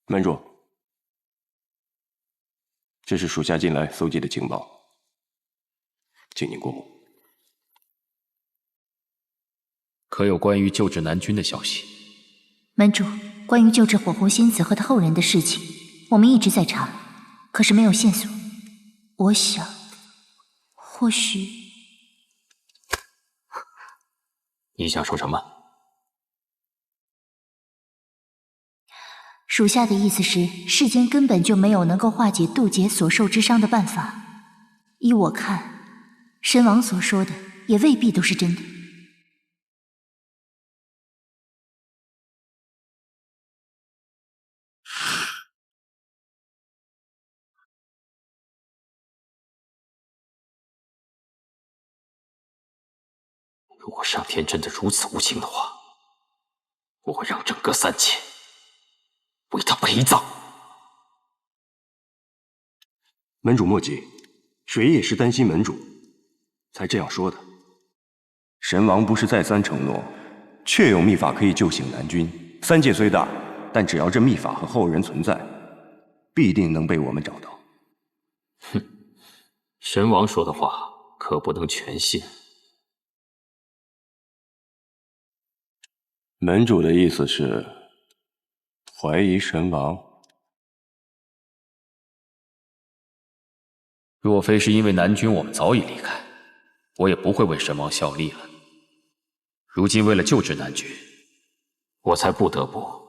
门主，这是属下近来搜集的情报，请您过目。可有关于救治南君的消息？门主，关于救治火红仙子和他后人的事情，我们一直在查，可是没有线索。我想，或许……你想说什么？属下的意思是，世间根本就没有能够化解渡劫所受之伤的办法。依我看，神王所说的也未必都是真的。如果上天真的如此无情的话，我会让整个三界为他陪葬。门主莫急，水也是担心门主，才这样说的。神王不是再三承诺，确有秘法可以救醒南君。三界虽大，但只要这秘法和后人存在，必定能被我们找到。哼，神王说的话可不能全信。门主的意思是怀疑神王？若非是因为南君我们早已离开，我也不会为神王效力了。如今为了救治南君，我才不得不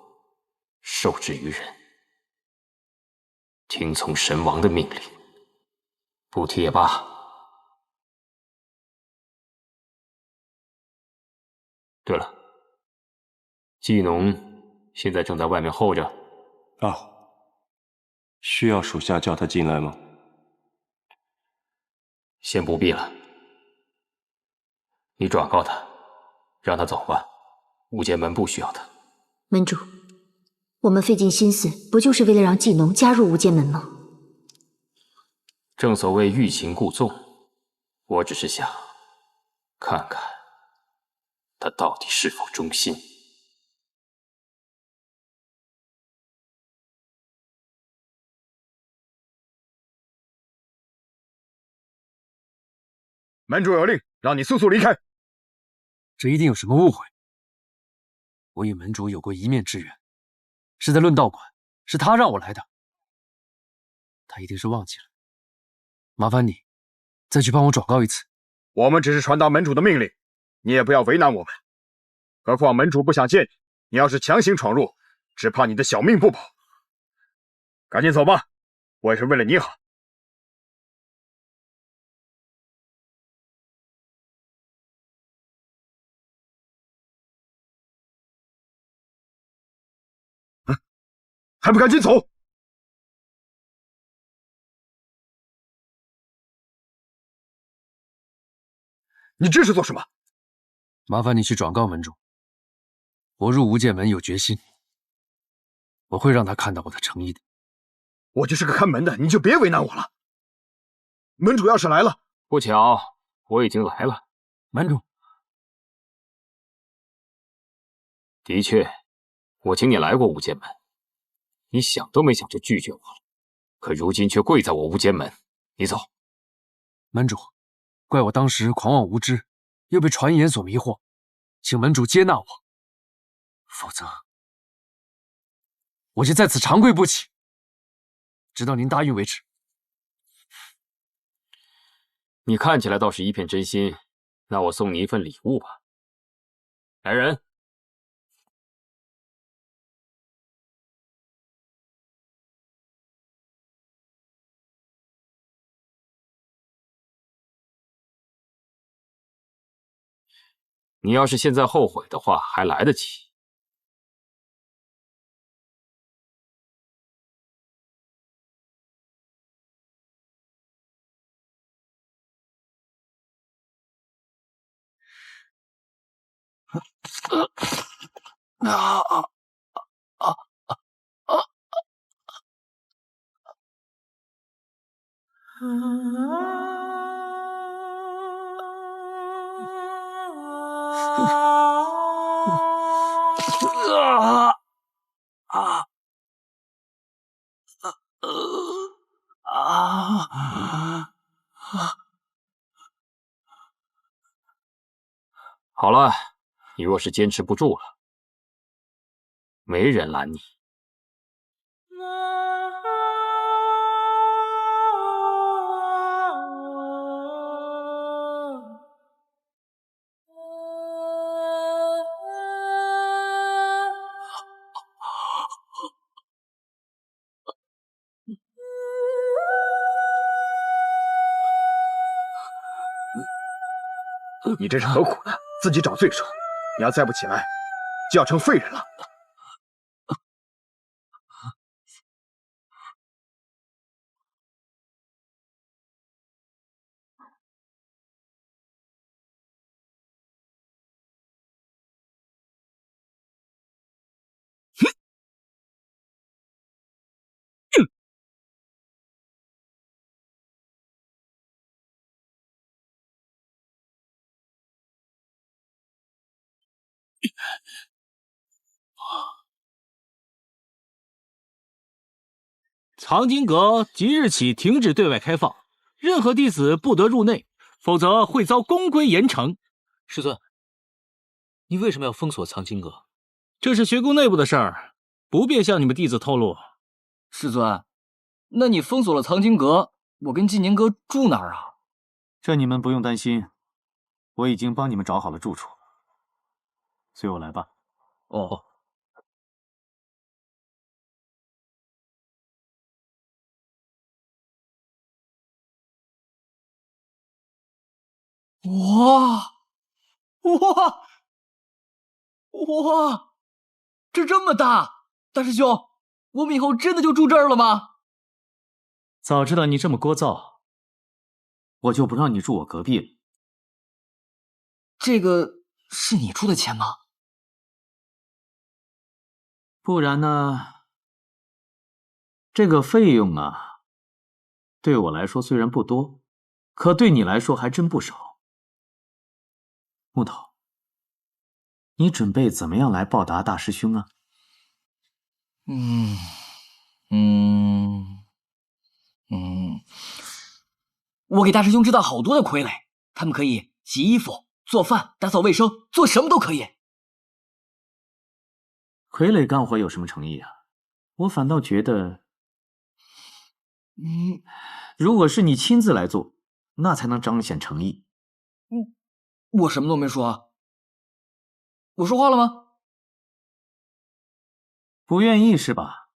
受制于人，听从神王的命令。不提也罢。对了，季农现在正在外面候着。啊，需要属下叫他进来吗？先不必了，你转告他，让他走吧。无间门不需要他。门主，我们费尽心思，不就是为了让季农加入无间门吗？正所谓欲擒故纵，我只是想看看他到底是否忠心。门主有令，让你速速离开。这一定有什么误会。我与门主有过一面之缘，是在论道馆，是他让我来的。他一定是忘记了，麻烦你再去帮我转告一次。我们只是传达门主的命令，你也不要为难我们。何况门主不想见你，你要是强行闯入，只怕你的小命不保。赶紧走吧，我也是为了你好。还不赶紧走！你这是做什么？麻烦你去转告门主，我入无间门有决心，我会让他看到我的诚意的。我就是个看门的，你就别为难我了。门主要是来了，不巧，我已经来了。门主，的确，我请你来过无间门，你想都没想就拒绝我了。可如今却跪在我无间门，你走。门主，怪我当时狂妄无知，又被传言所迷惑，请门主接纳我，否则我就在此长跪不起，直到您答应为止。你看起来倒是一片真心，那我送你一份礼物吧。来人，你要是现在后悔的话，还来得及。好了，你若是坚持不住了，没人拦你。你这是何苦呢？自己找罪受。你要再不起来，就要成废人了。藏经阁即日起停止对外开放，任何弟子不得入内，否则会遭公规严惩。师尊，你为什么要封锁藏经阁？这是学宫内部的事儿，不便向你们弟子透露。师尊，那你封锁了藏经阁，我跟纪宁哥住哪儿啊？这你们不用担心，我已经帮你们找好了住处。随我来吧。哦。哇！哇！哇！这么大，大师兄，我们以后真的就住这儿了吗？早知道你这么聒噪，我就不让你住我隔壁了。这个是你出的钱吗？不然呢？这个费用啊，对我来说虽然不多，可对你来说还真不少。木头，你准备怎么样来报答大师兄啊？我给大师兄知道好多的傀儡，他们可以洗衣服、做饭、打扫卫生，做什么都可以。傀儡干活有什么诚意啊？我反倒觉得，如果是你亲自来做，那才能彰显诚意。我什么都没说，我说话了吗？不愿意是吧？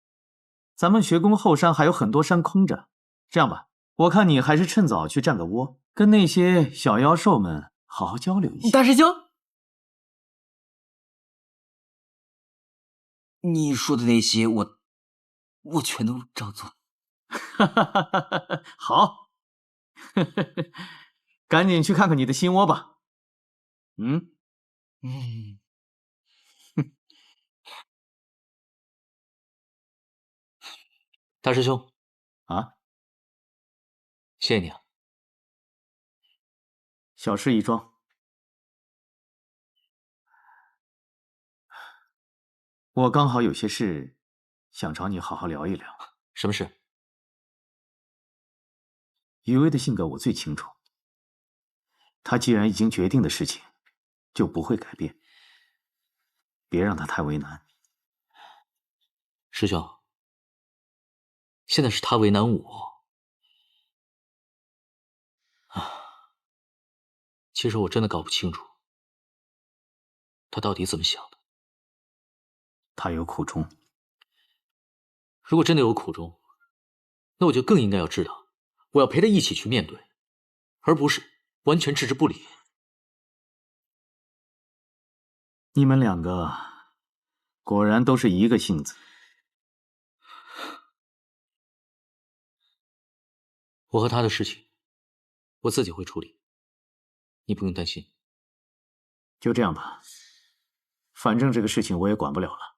咱们学宫后山还有很多山空着，这样吧，我看你还是趁早去占个窝，跟那些小妖兽们好好交流一下。大师兄，你说的那些我全都照做。好，赶紧去看看你的新窝吧。大师兄，啊，谢谢你啊。小事一桩。我刚好有些事想找你好好聊一聊。什么事？余威的性格我最清楚，他既然已经决定的事情，就不会改变。别让他太为难。师兄，现在是他为难我啊！其实我真的搞不清楚，他到底怎么想的。他有苦衷。如果真的有苦衷，那我就更应该要知道，我要陪他一起去面对，而不是完全置之不理。你们两个果然都是一个性子。我和他的事情，我自己会处理，你不用担心。就这样吧，反正这个事情我也管不了了。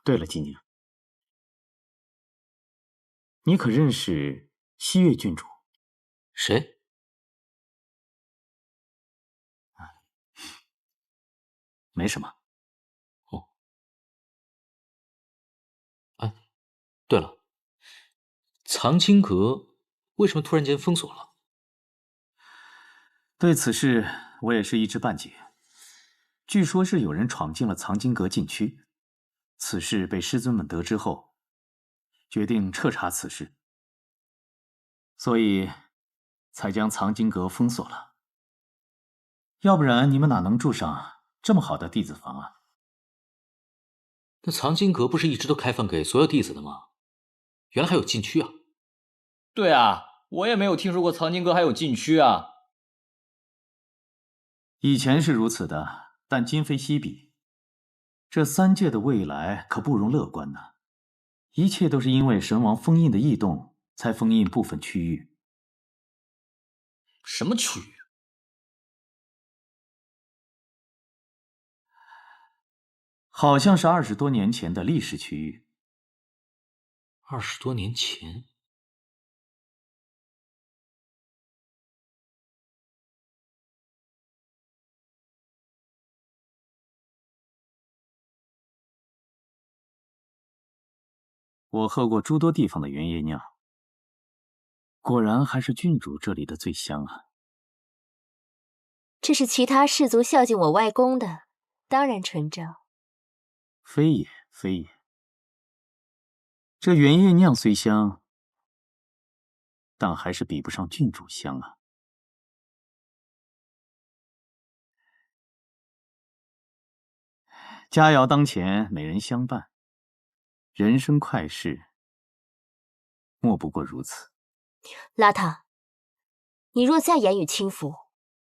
对了，纪宁，你可认识西岳郡主？谁？没什么。藏经阁为什么突然间封锁了？对此事，我也是一知半解。据说是有人闯进了藏经阁禁区，此事被师尊们得知后，决定彻查此事，所以才将藏经阁封锁了。要不然你们哪能住上这么好的弟子房啊？那藏经阁不是一直都开放给所有弟子的吗？原来还有禁区啊！对啊，我也没有听说过藏经阁还有禁区啊。以前是如此的，但今非昔比。这三界的未来可不容乐观呐！一切都是因为神王封印的异动，才封印部分区域。什么区域？好像是20多年前的历史区域。20多年前？我喝过诸多地方的原液酿，果然还是郡主这里的最香啊。这是其他氏族孝敬我外公的，当然纯正。非也，非也。这原液酿虽香，但还是比不上郡主香啊。佳肴当前，美人相伴，人生快事，莫不过如此。邋遢，你若再言语轻浮，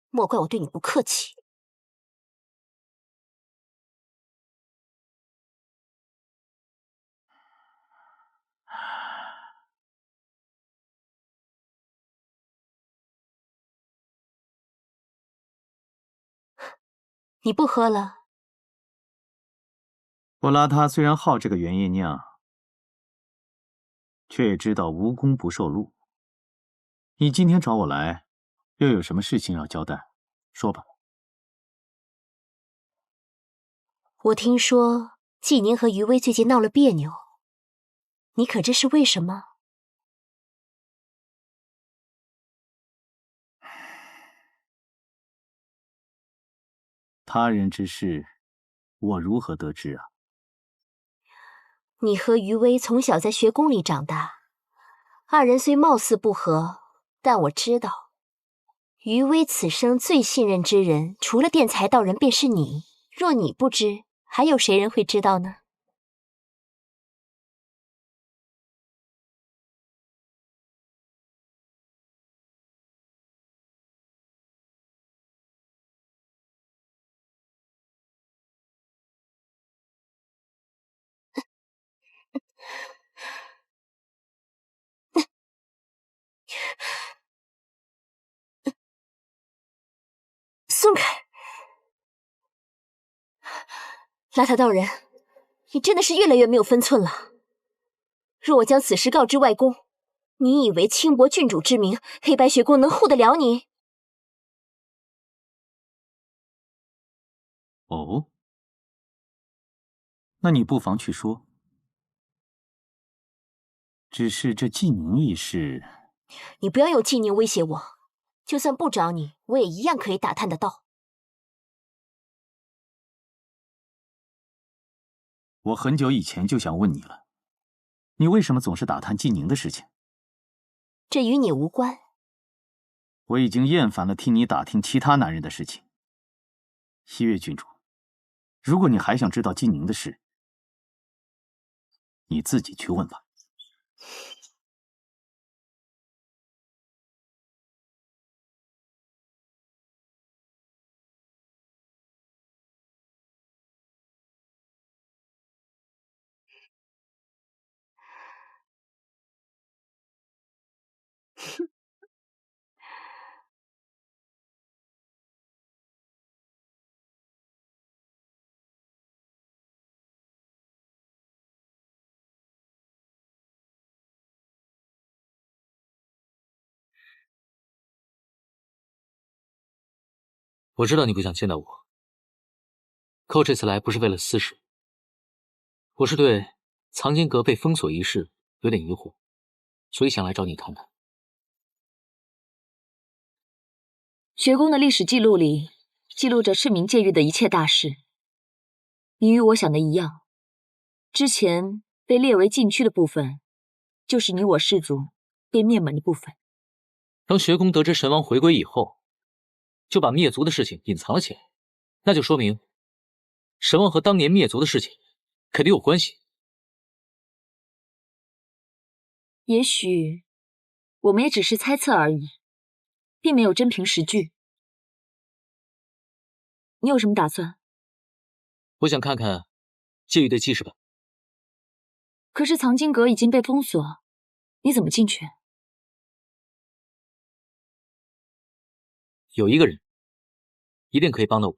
莫怪我对你不客气。你不喝了？我邋遢虽然好这个原液酿，却也知道无功不受禄。你今天找我来，又有什么事情要交代？说吧。我听说季宁和余威最近闹了别扭，你可知是为什么？他人之事，我如何得知啊？你和余威从小在学宫里长大，二人虽貌似不合，但我知道，余威此生最信任之人，除了殿才道人，便是你。若你不知，还有谁人会知道呢？松开！邋遢道人，你真的是越来越没有分寸了。若我将此事告知外公，你以为轻薄郡主之名，黑白学宫能护得了你？哦，那你不妨去说。只是这季宁一事，你不要用季宁威胁我，就算不找你，我也一样可以打探得到。我很久以前就想问你了，你为什么总是打探季宁的事情？这与你无关。我已经厌烦了听你打听其他男人的事情。西月郡主，如果你还想知道季宁的事，你自己去问吧。我知道你不想见到我，可我这次来不是为了私事，我是对藏经阁被封锁一事有点疑惑。所以想来找你谈谈。学宫的历史记录里记录着市民戒狱的一切大事。你与我想的一样，之前被列为禁区的部分，就是你我氏族被灭门的部分。当学宫得知神王回归以后，就把灭族的事情隐藏了起来，那就说明神王和当年灭族的事情肯定有关系。也许我们也只是猜测而已，并没有真凭实据。你有什么打算？我想看看戒狱的记事本。可是藏经阁已经被封锁，你怎么进去？有一个人一定可以帮到我。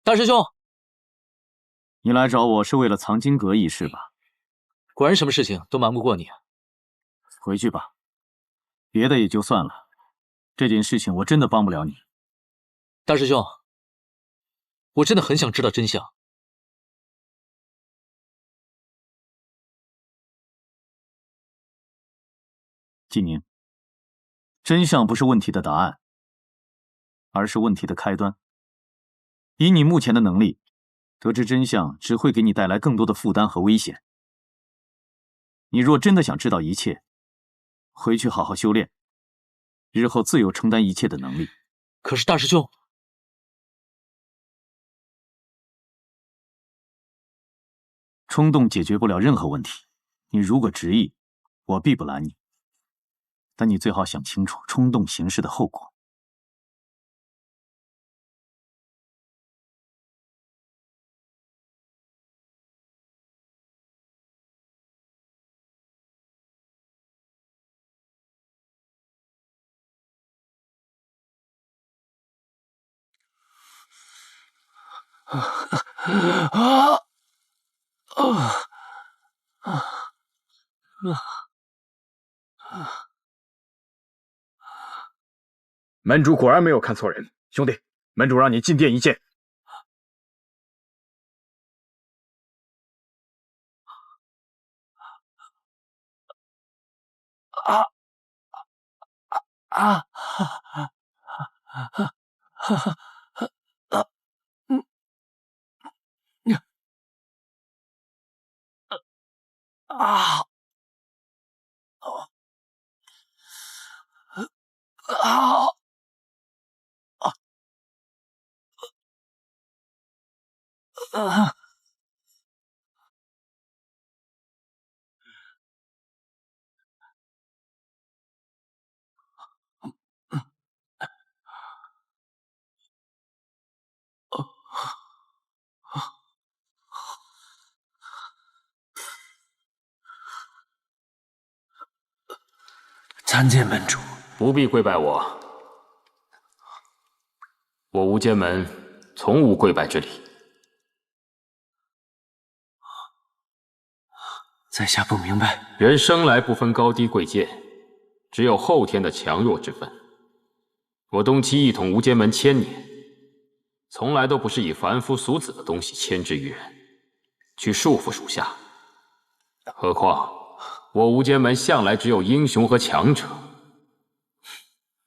大师兄，你来找我是为了藏经阁一事吧？果然什么事情都瞒不过你啊。回去吧，别的也就算了，这件事情我真的帮不了你。大师兄，我真的很想知道真相。纪宁，真相不是问题的答案，而是问题的开端。以你目前的能力，得知真相只会给你带来更多的负担和危险。你若真的想知道一切，回去好好修炼，日后自有承担一切的能力。可是大师兄，冲动解决不了任何问题，你如果执意，我必不拦你。但你最好想清楚冲动行事的后果。门主果然没有看错人，兄弟，门主让你进殿一见。参见门主。不必跪拜我，我无间门从无跪拜之礼。在下不明白，人生来不分高低贵贱，只有后天的强弱之分。我东岐一统无间门1000年，从来都不是以凡夫俗子的东西牵制于人，去束缚属下。何况我无间门向来只有英雄和强者，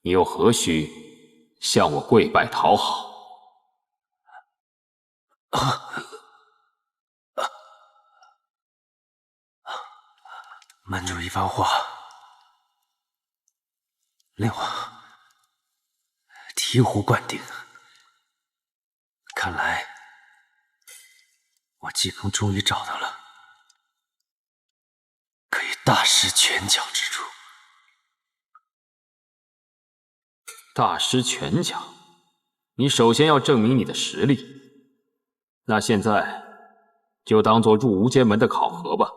你又何须向我跪拜讨好？门主一番话，令我醍醐灌顶。看来我技能终于找到了可以大施拳脚之处。大施拳脚，你首先要证明你的实力。那现在就当做入无间门的考核吧。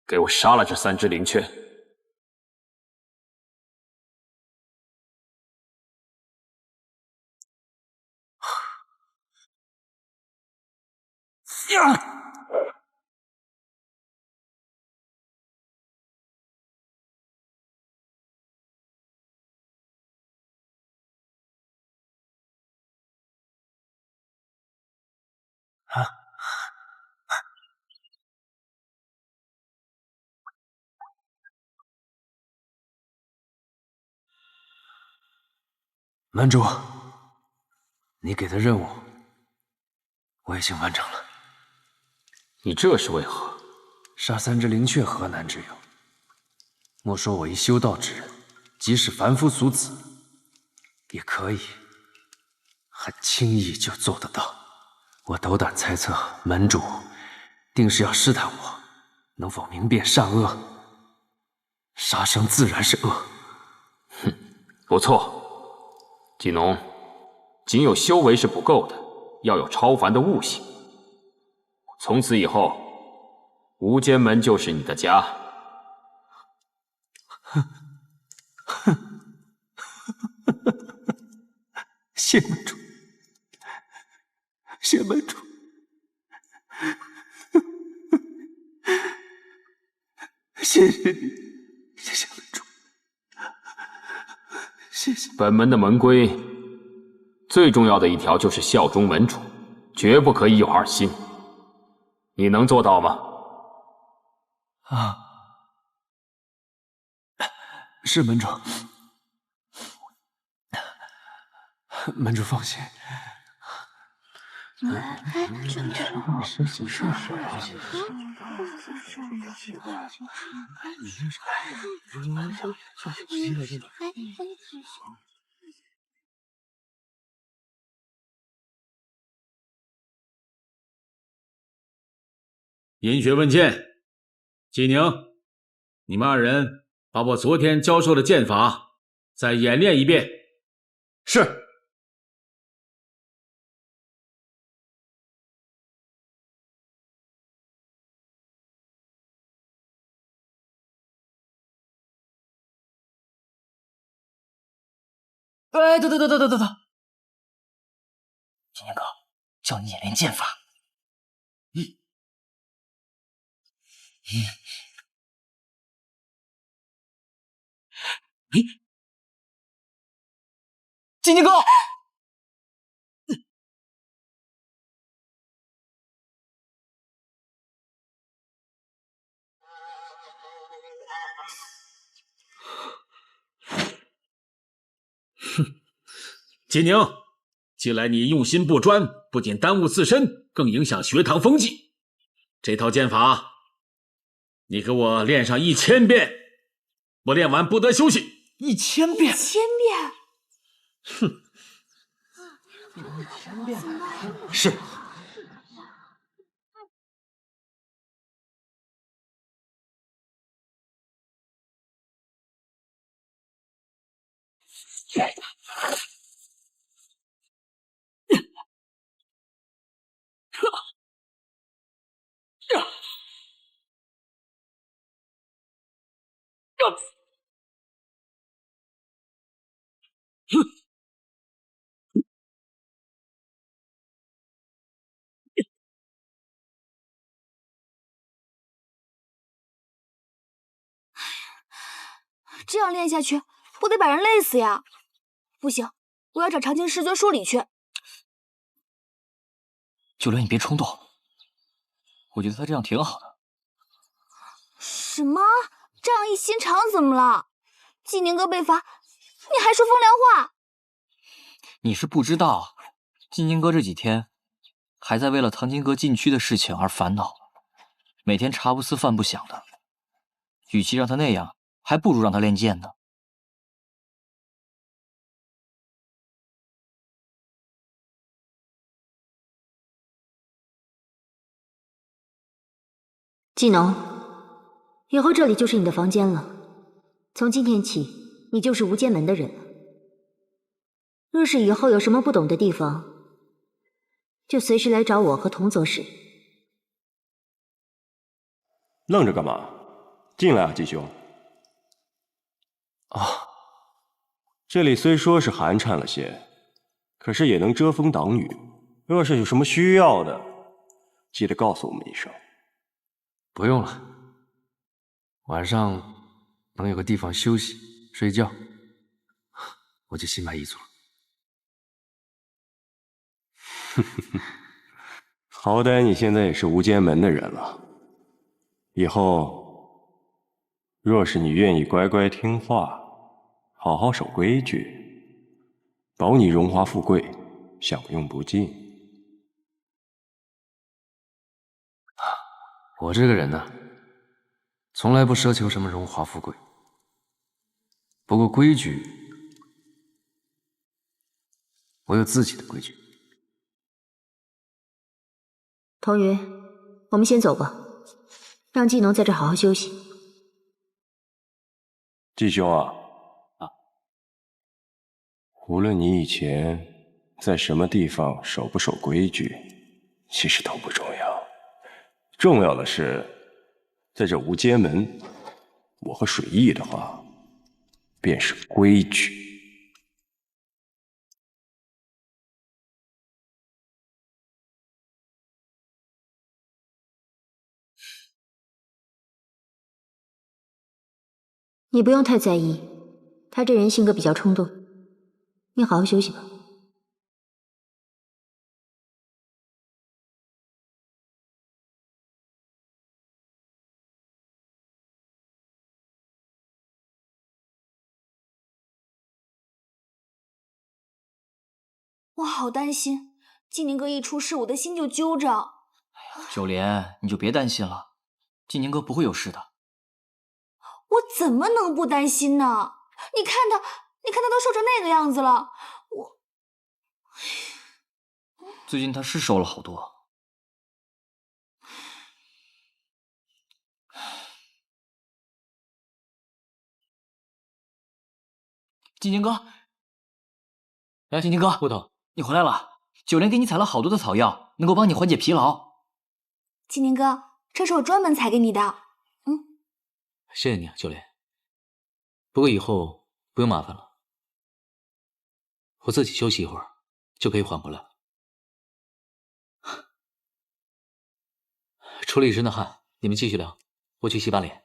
给我杀了这3只灵雀！门主，你给的任务我已经完成了。你这是为何？杀3只灵雀何难之有？莫说我一修道之人，即使凡夫俗子，也可以很轻易就做得到。我斗胆猜测，门主定是要试探我能否明辨善恶。杀生自然是恶。哼，不错。季农，仅有修为是不够的，要有超凡的悟性。从此以后，无间门就是你的家。谢门主，谢门主，谢谢你，谢谢门主，谢谢。本门的门规，最重要的一条就是效忠门主，绝不可以有二心。你能做到吗？啊，是门主。门主放心。银雪问剑，季宁，你们2人把我昨天教授的剑法再演练一遍。是。哎，等，今年哥叫你演练剑法。金金哥，哼，金宁，近来你用心不专，不仅耽误自身，更影响学堂风气。这套剑法，你给我练上1000遍，我练完不得休息。1000遍？1000遍？哼，1000遍。是。这样练下去，不得把人累死呀！不行，我要找长青师尊说理去。九流，你别冲动，我觉得他这样挺好的。什么？仗义心肠怎么了？季宁哥被罚，你还说风凉话？你是不知道，季宁哥这几天还在为了唐金阁禁区的事情而烦恼，每天茶不思饭不想的。与其让他那样，还不如让他练剑呢。季农，以后这里就是你的房间了。从今天起，你就是无间门的人了。若是以后有什么不懂的地方，就随时来找我和童左使。愣着干嘛？进来啊，季兄。啊，这里虽说是寒碜了些，可是也能遮风挡雨。若是有什么需要的，记得告诉我们一声。不用了，晚上能有个地方休息睡觉，我就心满意足了。好歹你现在也是无间门的人了，以后若是你愿意乖乖听话，好好守规矩，保你荣华富贵，享用不尽。我这个人呢，从来不奢求什么荣华富贵，不过规矩，我有自己的规矩。童云，我们先走吧，让季农在这好好休息。季兄啊，无论你以前在什么地方守不守规矩，其实都不重要。重要的是，在这无间门，我和水翼的话，便是规矩。你不用太在意，他这人性格比较冲动，你好好休息吧。我好担心，季宁哥一出事，我的心就揪着。九莲，你就别担心了，季宁哥不会有事的。我怎么能不担心呢？你看他都瘦成那个样子了，我最近他是瘦了好多。季宁哥，哎，季宁哥，顾总，你回来了。九莲给你采了好多的草药，能够帮你缓解疲劳。季宁哥，这是我专门采给你的。谢谢你啊，九莲。不过以后不用麻烦了，我自己休息一会儿就可以缓过来了。出了一身的汗，你们继续聊，我去洗把脸。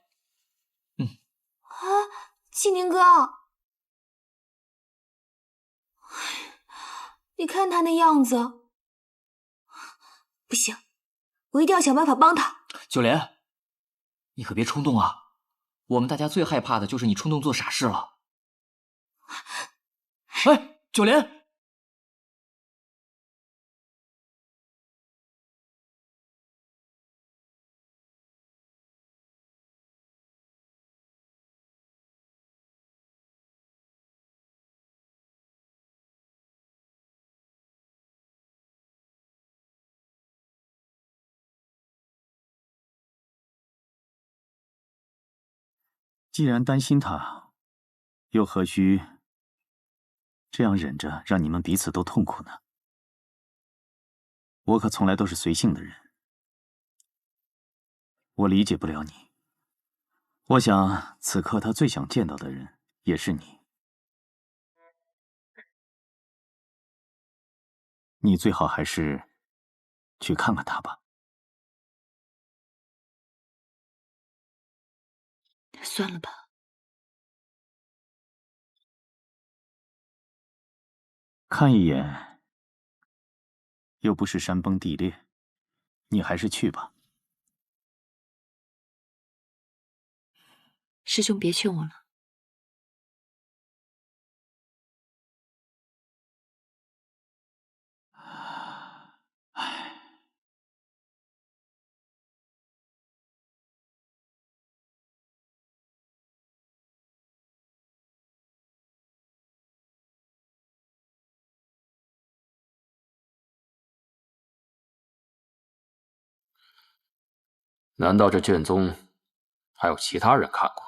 季宁哥，你看他那样子，不行，我一定要想办法帮他。九莲，你可别冲动啊！我们大家最害怕的就是你冲动做傻事了。哎，九莲，既然担心他，又何须这样忍着，让你们彼此都痛苦呢？我可从来都是随性的人，我理解不了你。我想此刻他最想见到的人也是你。你最好还是去看看他吧。算了吧。看一眼，又不是山崩地裂，你还是去吧。师兄别劝我了。难道这卷宗还有其他人看过？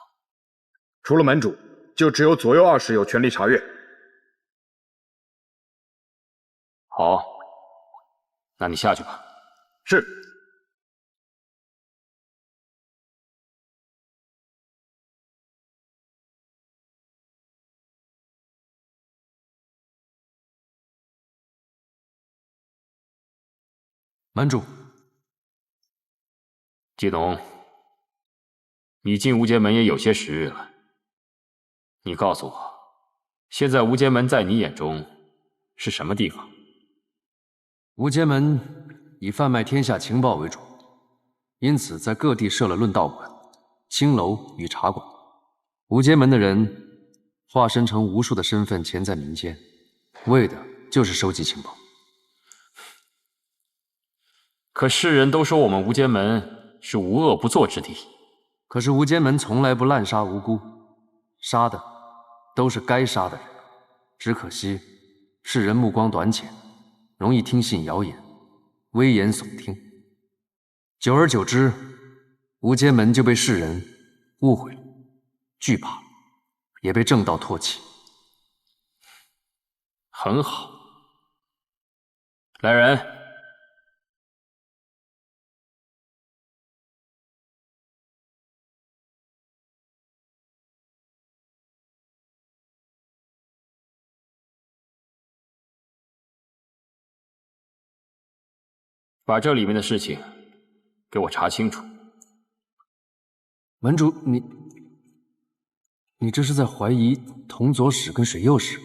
除了门主，就只有左右二使有权利查阅。好，那你下去吧。是。门主，季农，你进无间门也有些时日了，你告诉我，现在无间门在你眼中是什么地方？无间门以贩卖天下情报为主，因此在各地设了论道馆、青楼与茶馆。无间门的人化身成无数的身份潜在民间，为的就是收集情报。可世人都说我们无间门是无恶不作之地，可是无间门从来不滥杀无辜，杀的都是该杀的人。只可惜世人目光短浅，容易听信谣言，危言耸听。久而久之，无间门就被世人误会了，惧怕了，也被正道唾弃。很好，来人，把这里面的事情给我查清楚。门主，你这是在怀疑铜左使跟水右使？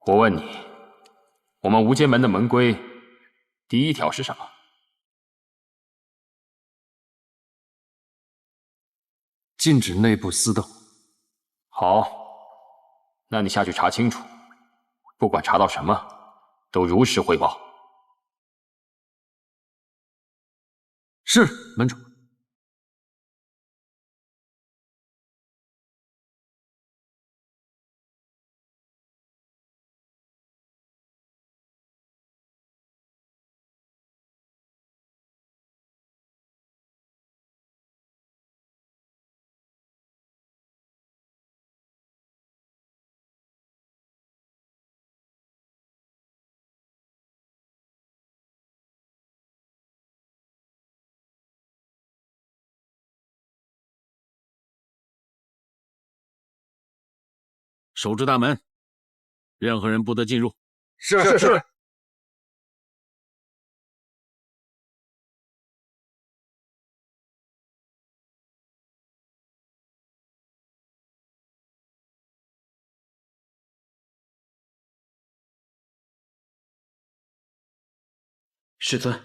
我问你，我们无间门的门规第一条是什么？禁止内部私斗。好，那你下去查清楚，不管查到什么，都如实汇报。是，门主。守住大门，任何人不得进入。是。师尊，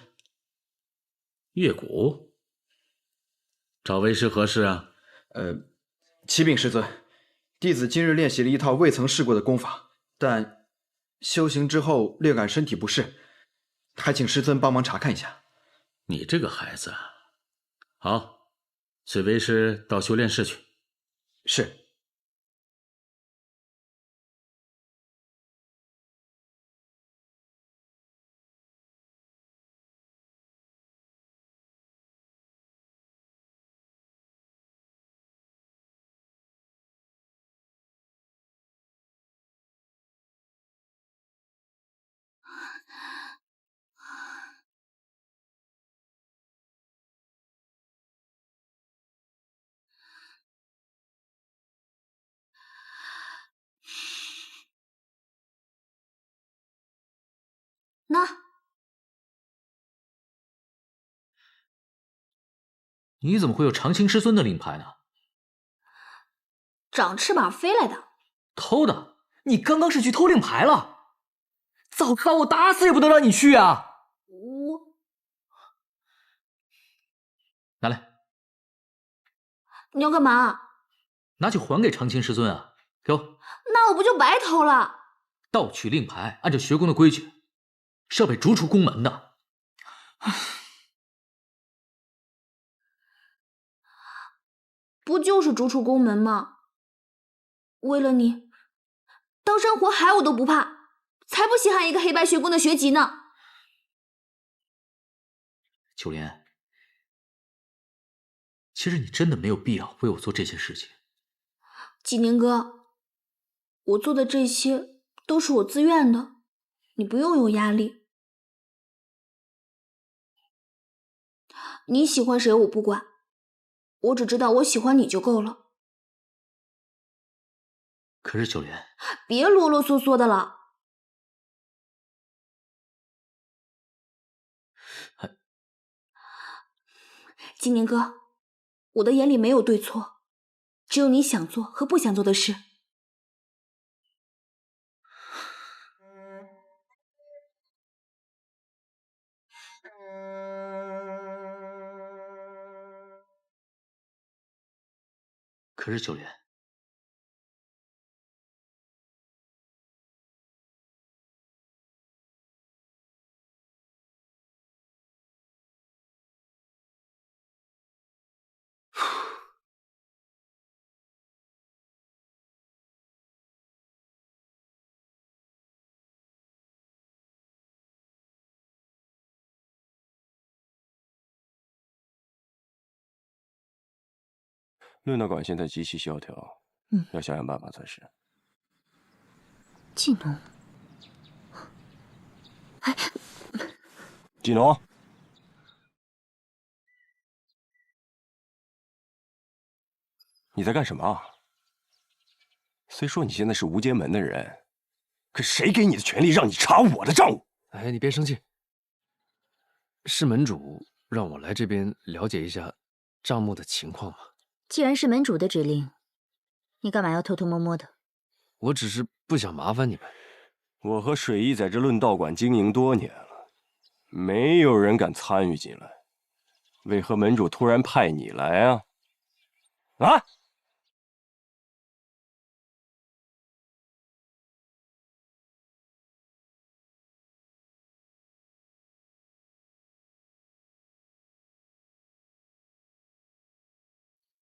月谷，找为师何事啊？启禀师尊，弟子今日练习了一套未曾试过的功法，但修行之后略感身体不适，还请师尊帮忙查看一下。你这个孩子，好，随为师到修炼室去。是。那你怎么会有长青师尊的令牌呢？长翅膀飞来的。偷的？你刚刚是去偷令牌了？早知道我打死也不能让你去啊！我拿来。你要干嘛？拿去还给长青师尊啊！给我。那我不就白偷了？盗取令牌，按照学宫的规矩，是要被逐出宫门的。不就是逐出宫门吗？为了你，当山活海我都不怕，才不稀罕一个黑白学宫的学籍呢。秋莲，其实你真的没有必要为我做这些事情。纪宁哥，我做的这些都是我自愿的，你不用有压力。你喜欢谁我不管，我只知道我喜欢你就够了。可是秋莲，别啰啰嗦嗦的了。金宁哥，我的眼里没有对错，只有你想做和不想做的事。可是九莲，论道馆现在极其萧条，要想想办法才是。季农，季农，你在干什么啊？虽说你现在是无间门的人，可谁给你的权利让你查我的账务？哎，你别生气，是门主让我来这边了解一下账目的情况嘛。既然是门主的指令，你干嘛要偷偷摸摸的？我只是不想麻烦你们。我和水一在这论道馆经营多年了，没有人敢参与进来，为何门主突然派你来啊？啊！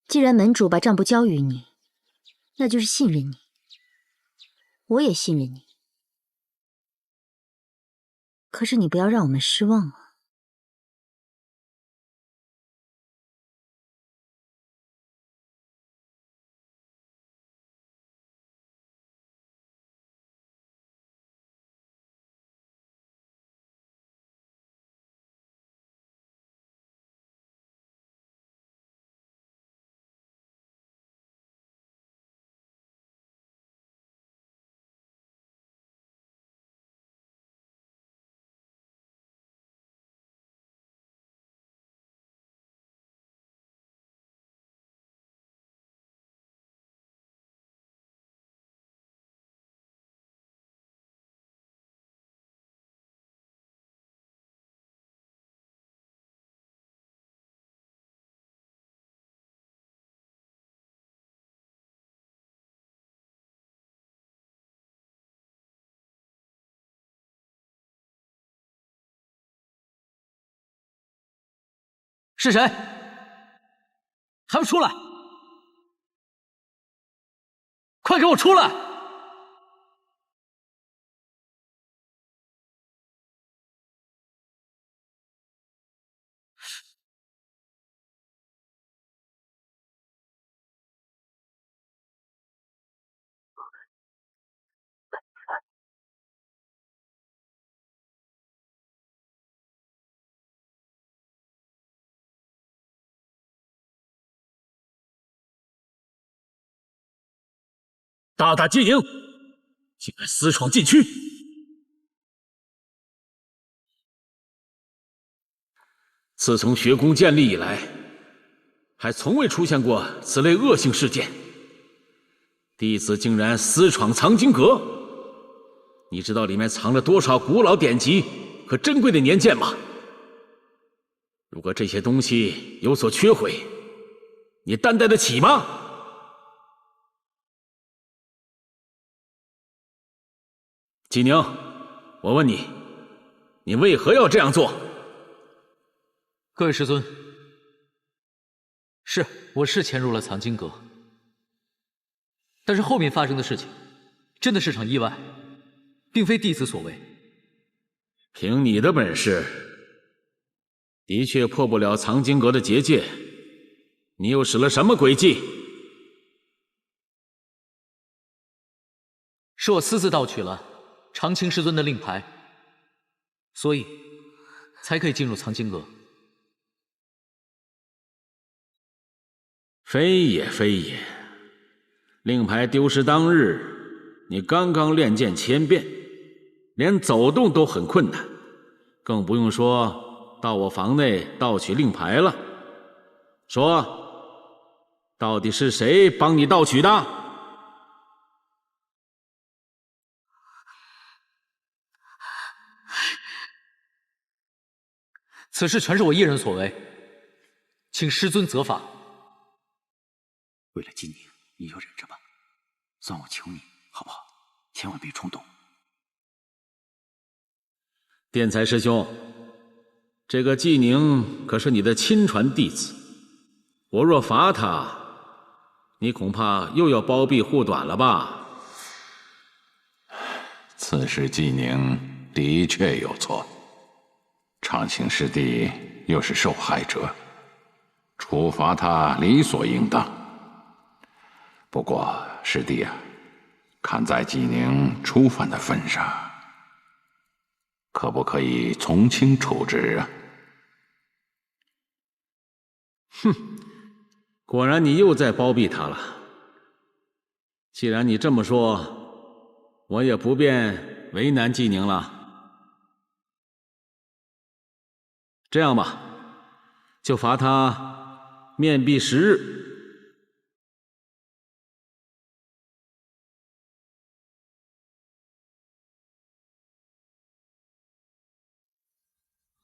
既然门主把账簿交予你，那就是信任你，我也信任你。可是你不要让我们失望啊！是谁？还不出来！快给我出来！大胆经营，竟敢私闯禁区！自从学宫建立以来，还从未出现过此类恶性事件。弟子竟然私闯藏经阁，你知道里面藏了多少古老典籍和珍贵的年鉴吗？如果这些东西有所缺毁，你担待得起吗？纪宁，我问你，你为何要这样做？各位师尊，我是潜入了藏经阁，但是后面发生的事情真的是场意外，并非弟子所为。凭你的本事，的确破不了藏经阁的结界，你又使了什么诡计？是我私自盗取了长青师尊的令牌，所以才可以进入藏经阁。非也非也，令牌丢失当日，你刚刚练剑千遍，连走动都很困难，更不用说到我房内盗取令牌了。说，到底是谁帮你盗取的？此事全是我一人所为，请师尊责罚。为了纪宁，你就忍着吧，算我求你，好不好？千万别冲动。殿才师兄，这个纪宁可是你的亲传弟子，我若罚他，你恐怕又要包庇护短了吧？此事纪宁的确有错，长青师弟又是受害者，处罚他理所应当。不过师弟啊，看在纪宁初犯的份上，可不可以从轻处置啊？哼，果然你又在包庇他了。既然你这么说，我也不便为难纪宁了。这样吧，就罚他面壁10日。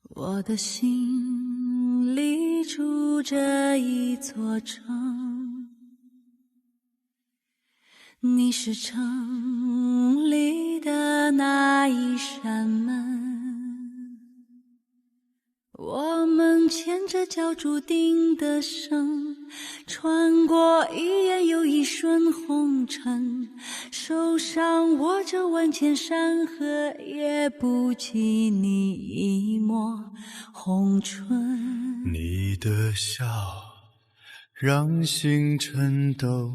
我的心里住着一座城，你是城里的那一扇门，我们牵着脚注定的绳，穿过一眼又一瞬红尘，手上握着万千山河，也不及你一抹红唇。你的笑让星辰都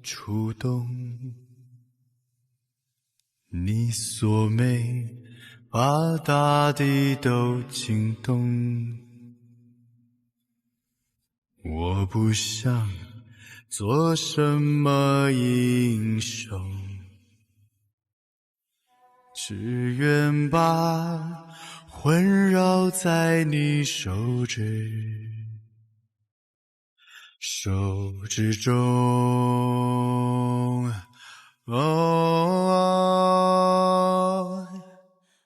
触动，你锁眉把大地都惊动。我不想做什么英雄，只愿把魂绕在你手指中。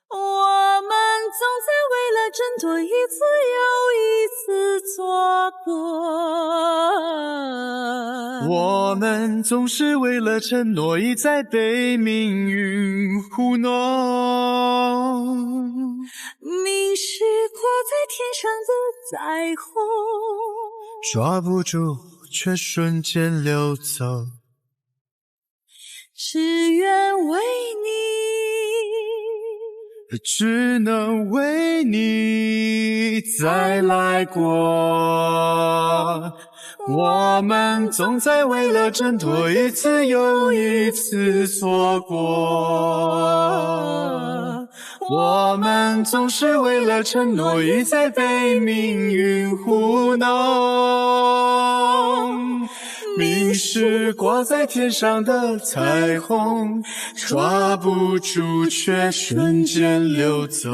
我们总在为了争夺一次又一次错过，我们总是为了承诺一再被命运糊弄，凝视挂在天上的彩虹，抓不住却瞬间流走，只愿为你，只能为你再来过。我们总在为了挣脱一次又一次错过，我们总是为了承诺一再被命运糊弄，明是挂在天上的彩虹，抓不住却瞬间流走，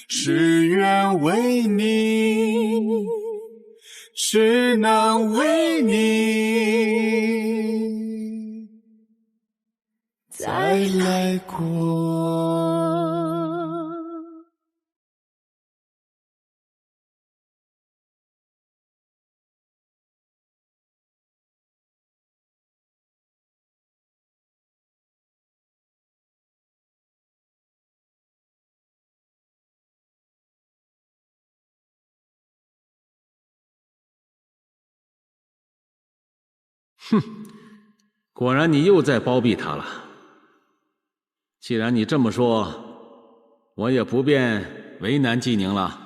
只愿为你，只能为你再来过。哼，果然你又在包庇他了。既然你这么说，我也不便为难纪宁了。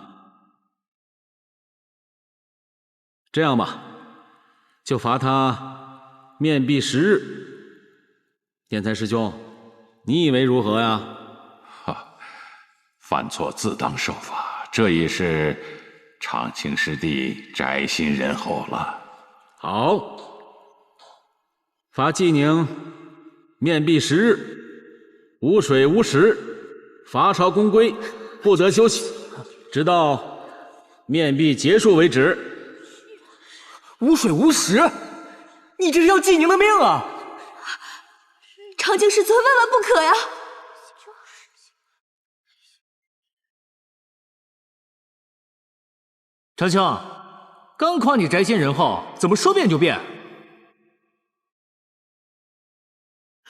这样吧，就罚他面壁10日。天才师兄，你以为如何呀？哈，犯错自当受罚，这已是长青师弟宅心仁厚了。好。罚纪宁面壁10日，无水无食，伐朝宫规，不得休息，直到面壁结束为止。无水无食，你这是要纪宁的命啊！长青师尊，万万不可呀！长青，刚夸你宅心仁厚，怎么说变就变？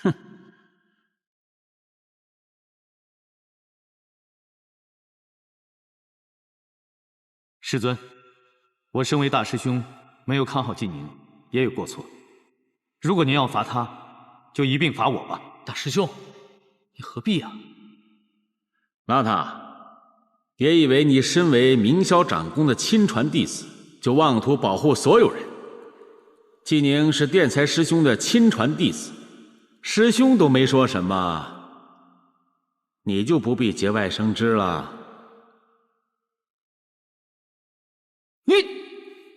哼！师尊，我身为大师兄，没有看好纪宁，也有过错。如果您要罚他，就一并罚我吧。大师兄，你何必啊？邋遢，别以为你身为明霄长公的亲传弟子，就妄图保护所有人。纪宁是殿才师兄的亲传弟子，师兄都没说什么，你就不必节外生枝了。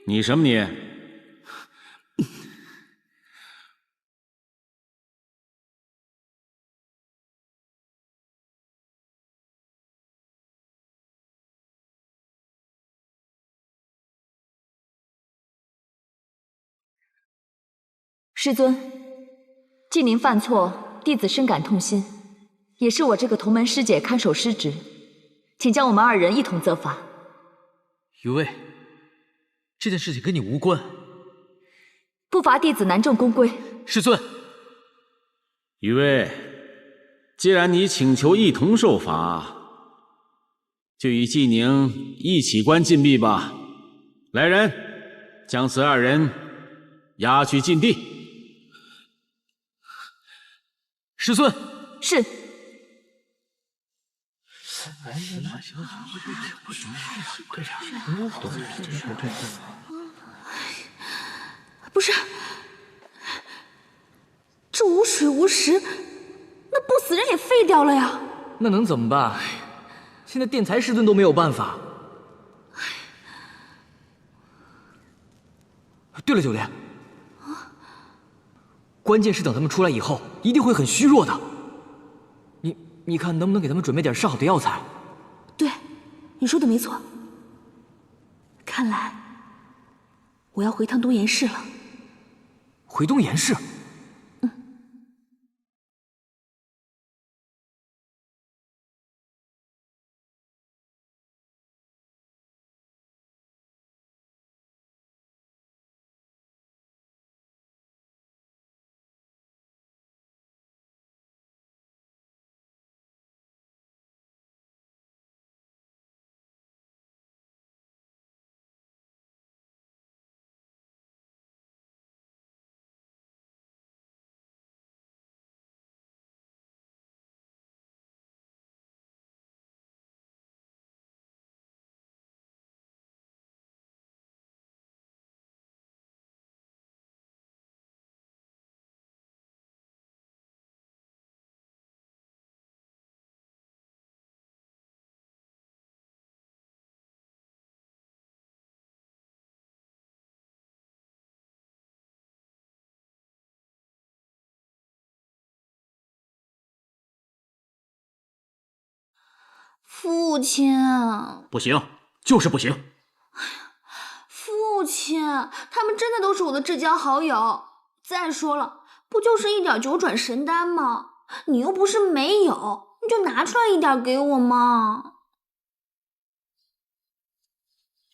你什么你？师尊，纪宁犯错，弟子深感痛心，也是我这个同门师姐看守失职，请将我们二人一同责罚。余卫，这件事情跟你无关。不罚弟子南正公归。师尊。余卫，既然你请求一同受罚，就与纪宁一起关禁闭吧。来人，将此二人押去禁地。师尊。是。不是，这无水无食，那不死人也废掉了呀。那能怎么办？现在殿才师尊都没有办法。对了，九莲，关键是等他们出来以后，一定会很虚弱的。你看能不能给他们准备点上好的药材？对，你说的没错。看来我要回趟东岩市了。回东岩市？父亲，不行，就是不行。父亲，他们真的都是我的至交好友。再说了，不就是一点九转神丹吗？你又不是没有，你就拿出来一点给我嘛。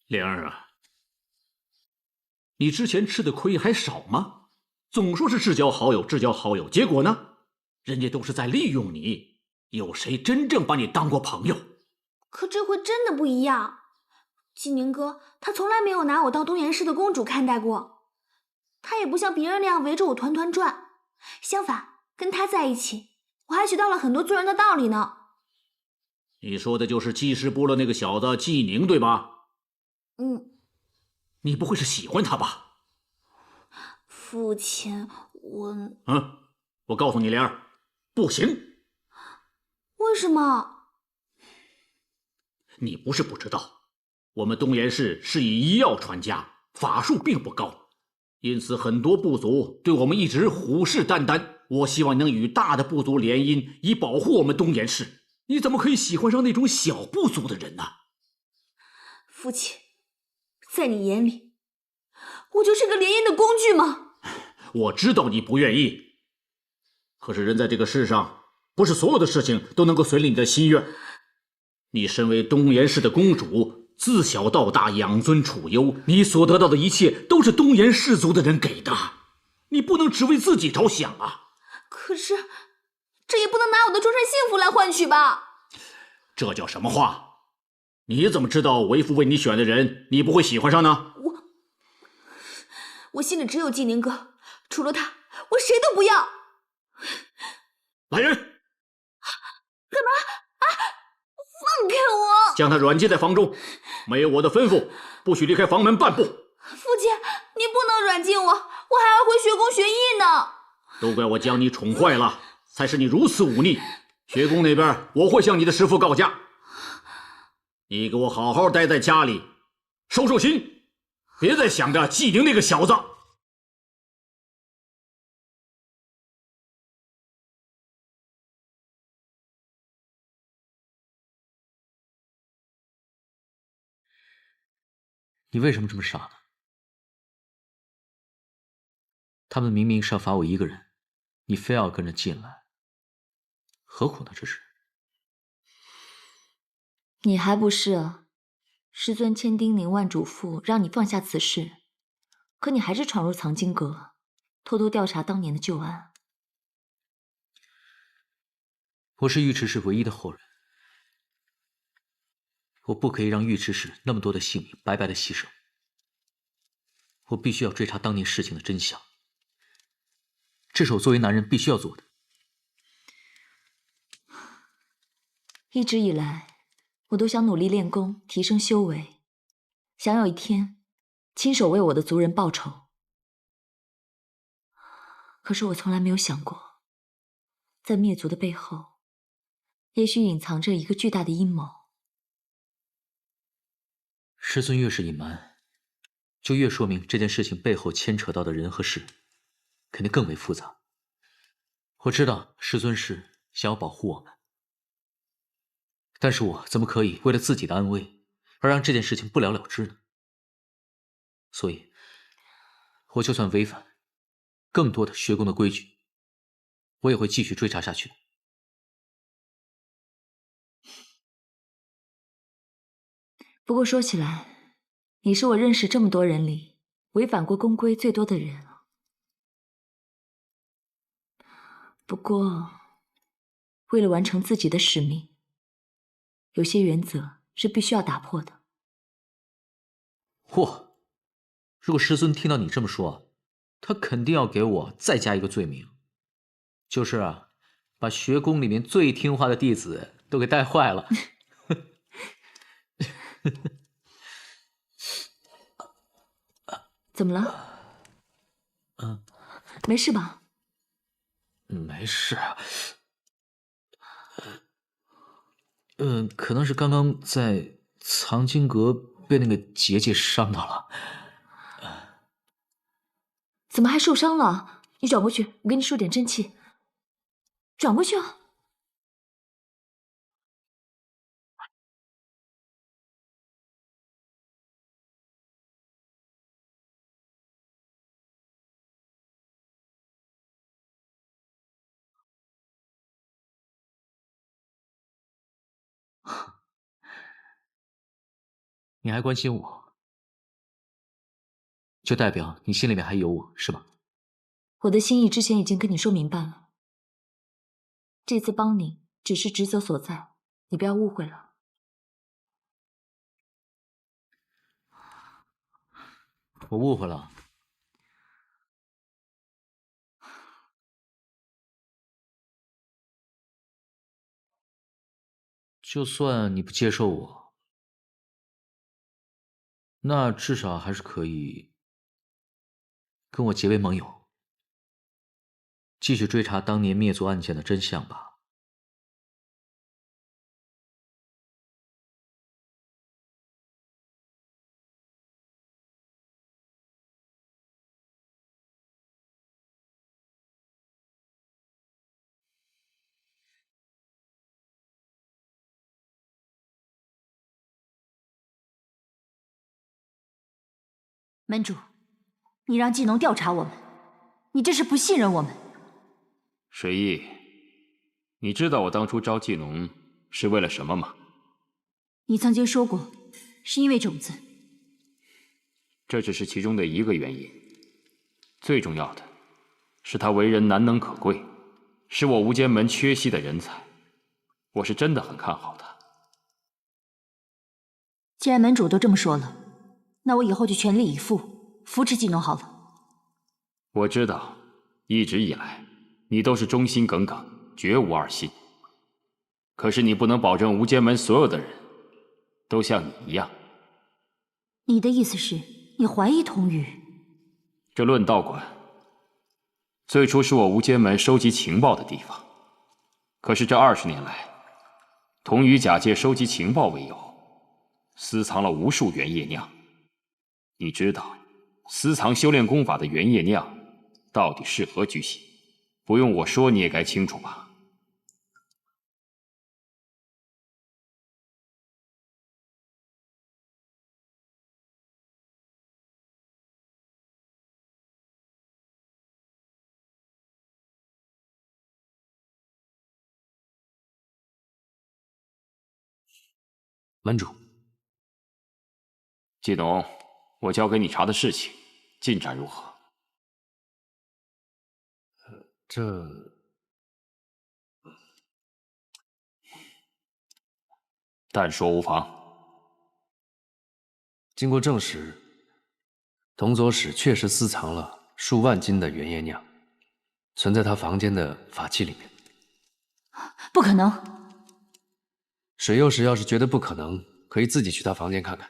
莲儿啊，你之前吃的亏还少吗？总说是至交好友，至交好友，结果呢，人家都是在利用你。有谁真正把你当过朋友？可这回真的不一样，纪宁哥他从来没有拿我当东岩市的公主看待过，他也不像别人那样围着我团团转，相反，跟他在一起，我还学到了很多做人的道理呢。你说的就是记事部的那个小子纪宁，对吧？你不会是喜欢他吧？父亲，我告诉你，莲儿，不行。为什么？你不是不知道，我们东岩市是以医药传家，法术并不高，因此很多部族对我们一直虎视眈眈。我希望能与大的部族联姻，以保护我们东岩市。你怎么可以喜欢上那种小部族的人呢？父亲，在你眼里，我就是个联姻的工具吗？我知道你不愿意，可是人在这个世上，不是所有的事情都能够随了你的心愿。你身为东岩氏的公主，自小到大养尊处优，你所得到的一切都是东岩氏族的人给的，你不能只为自己着想啊！可是，这也不能拿我的终身幸福来换取吧？这叫什么话？你怎么知道为父为你选的人，你不会喜欢上呢？我心里只有纪宁哥，除了他，我谁都不要。来人！干嘛？啊！放开我！将他软禁在房中，没有我的吩咐，不许离开房门半步。父亲，你不能软禁我，我还要回学宫学艺呢。都怪我将你宠坏了，才使你如此忤逆。学宫那边我会向你的师父告假。你给我好好待在家里，收收心，别再想着纪宁那个小子。你为什么这么傻呢？他们明明是要罚我一个人，你非要跟着进来，何苦呢？这是。你还不是啊？师尊千叮咛万嘱咐，让你放下此事，可你还是闯入藏经阁，偷偷调查当年的旧案。我是尉迟氏唯一的后人，我不可以让尉迟氏那么多的性命白白的牺牲。我必须要追查当年事情的真相，这是我作为男人必须要做的。一直以来，我都想努力练功，提升修为，想有一天亲手为我的族人报仇。可是我从来没有想过，在灭族的背后，也许隐藏着一个巨大的阴谋。师尊越是隐瞒，就越说明这件事情背后牵扯到的人和事，肯定更为复杂。我知道师尊是想要保护我们，但是我怎么可以为了自己的安危，而让这件事情不了了之呢？所以，我就算违反更多的学宫的规矩，我也会继续追查下去的。不过说起来，你是我认识这么多人里违反过宫规最多的人了。不过，为了完成自己的使命，有些原则是必须要打破的。嚯！如果师尊听到你这么说，他肯定要给我再加一个罪名，就是把学宫里面最听话的弟子都给带坏了。怎么了？没事吧？没事。可能是刚刚在藏经阁被那个结界伤到了。怎么还受伤了？你转过去，我给你输点真气。转过去啊！你还关心我，就代表你心里面还有我，是吗？我的心意之前已经跟你说明白了，这次帮你只是职责所在，你不要误会了。我误会了。就算你不接受我，那至少还是可以跟我结为盟友，继续追查当年灭族案件的真相吧。门主，你让季农调查我们，你这是不信任我们。水翼，你知道我当初招季农是为了什么吗？你曾经说过，是因为种子。这只是其中的一个原因，最重要的是他为人难能可贵，是我无间门缺席的人才，我是真的很看好他。既然门主都这么说了，那我以后就全力以赴扶持季农好了。我知道，一直以来你都是忠心耿耿，绝无二心。可是你不能保证无间门所有的人都像你一样。你的意思是，你怀疑童宇？这论道馆最初是我无间门收集情报的地方，可是这20年来，童宇假借收集情报为由，私藏了无数原液酿。你知道，私藏修炼功法的原液酿到底是何居心？不用我说，你也该清楚吧？门主，季农，我交给你查的事情进展如何？但说无妨。经过证实，童佐使确实私藏了数万斤的原液酿，存在他房间的法器里面。不可能！水幼时要是觉得不可能，可以自己去他房间看看。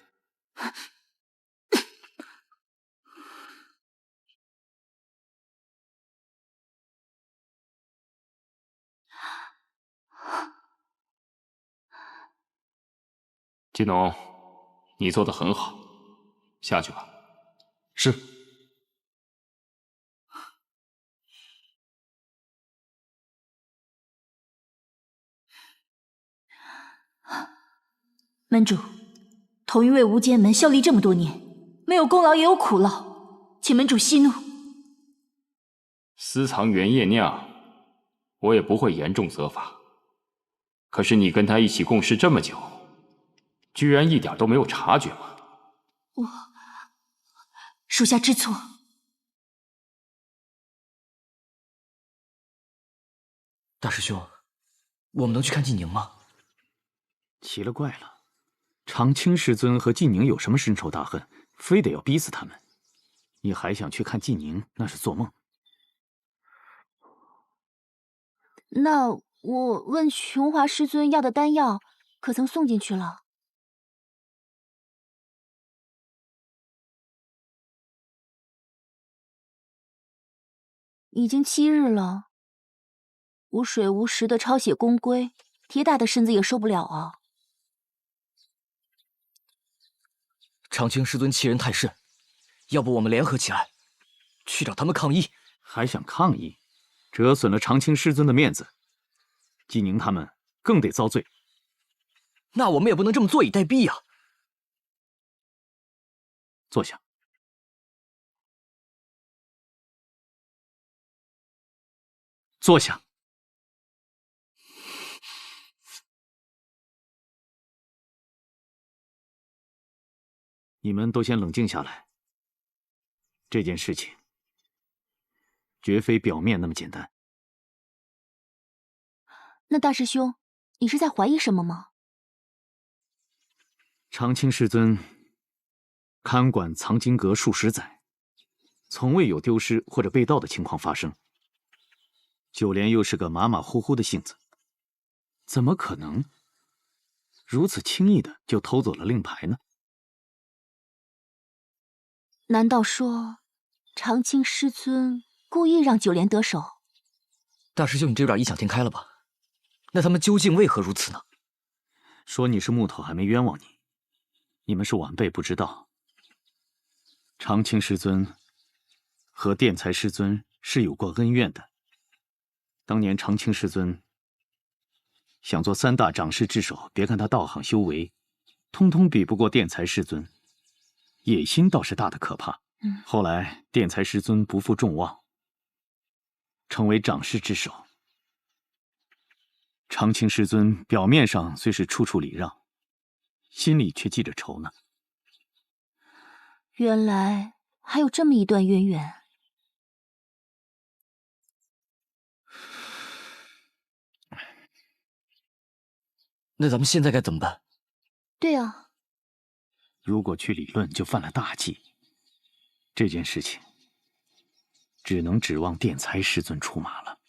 季农，你做得很好，下去吧。是。门主，童宇为无间门效力这么多年，没有功劳也有苦劳，请门主息怒。私藏原液酿，我也不会严重责罚。可是你跟他一起共事这么久，居然一点都没有察觉吗？属下知错。大师兄，我们能去看季宁吗？奇了怪了，长青师尊和季宁有什么深仇大恨，非得要逼死他们？你还想去看季宁，那是做梦。那我问琼华师尊要的丹药，可曾送进去了？已经7日了，无水无食的抄写公规，铁大的身子也受不了啊！长青师尊欺人太甚，要不我们联合起来，去找他们抗议？还想抗议？折损了长青师尊的面子，季宁他们更得遭罪。那我们也不能这么坐以待毙呀！坐下。坐下。你们都先冷静下来。这件事情绝非表面那么简单。那大师兄，你是在怀疑什么吗？长青师尊看管藏经阁数十载，从未有丢失或者被盗的情况发生。九莲又是个马马虎虎的性子，怎么可能如此轻易的就偷走了令牌呢？难道说长青师尊故意让九莲得手？大师兄，你这有点异想天开了吧？那他们究竟为何如此呢？说你是木头还没冤枉你，你们是晚辈不知道。长青师尊和辩才师尊是有过恩怨的。当年长青师尊想做3大掌事之首，别看他道行修为，通通比不过辩才师尊，野心倒是大的可怕。后来殿才师尊不负众望，成为掌事之首。长青师尊表面上虽是处处礼让，心里却记着仇呢。原来还有这么一段渊源。那咱们现在该怎么办？对啊，如果去理论，就犯了大忌。这件事情只能指望殿才师尊出马了。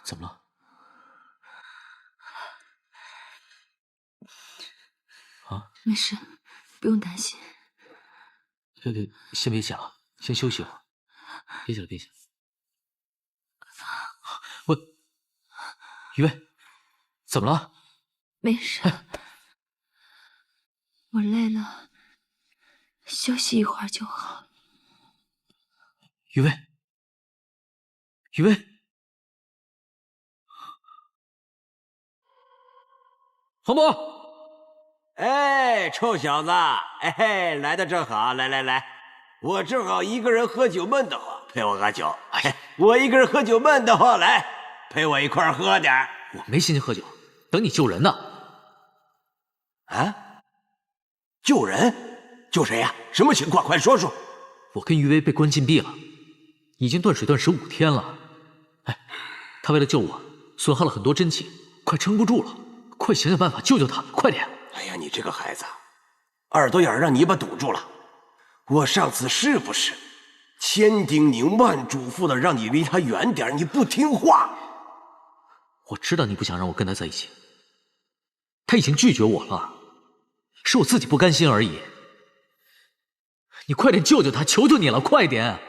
怎么了？啊？没事，不用担心。先别想了，先休息会儿。别想了，别想。雨薇，怎么了？没事，我累了，休息一会儿就好。雨薇，雨薇。洪博，哎，臭小子，哎，来的正好，来来来，我正好一个人喝酒闷得慌，陪我喝酒。哎，我一个人喝酒闷得慌，来陪我一块儿喝点儿。我没心情喝酒，等你救人呢。啊？救人？救谁呀？什么情况？快说说。我跟于薇被关禁闭了，已经断水断食5天了。哎，他为了救我，损耗了很多真气，快撑不住了。快想想办法救救他，快点！哎呀，你这个孩子，耳朵眼儿让泥巴堵住了。我上次是不是千叮咛万嘱咐的让你离他远点，你不听话？我知道你不想让我跟他在一起，他已经拒绝我了，是我自己不甘心而已。你快点救救他，求求你了，快点！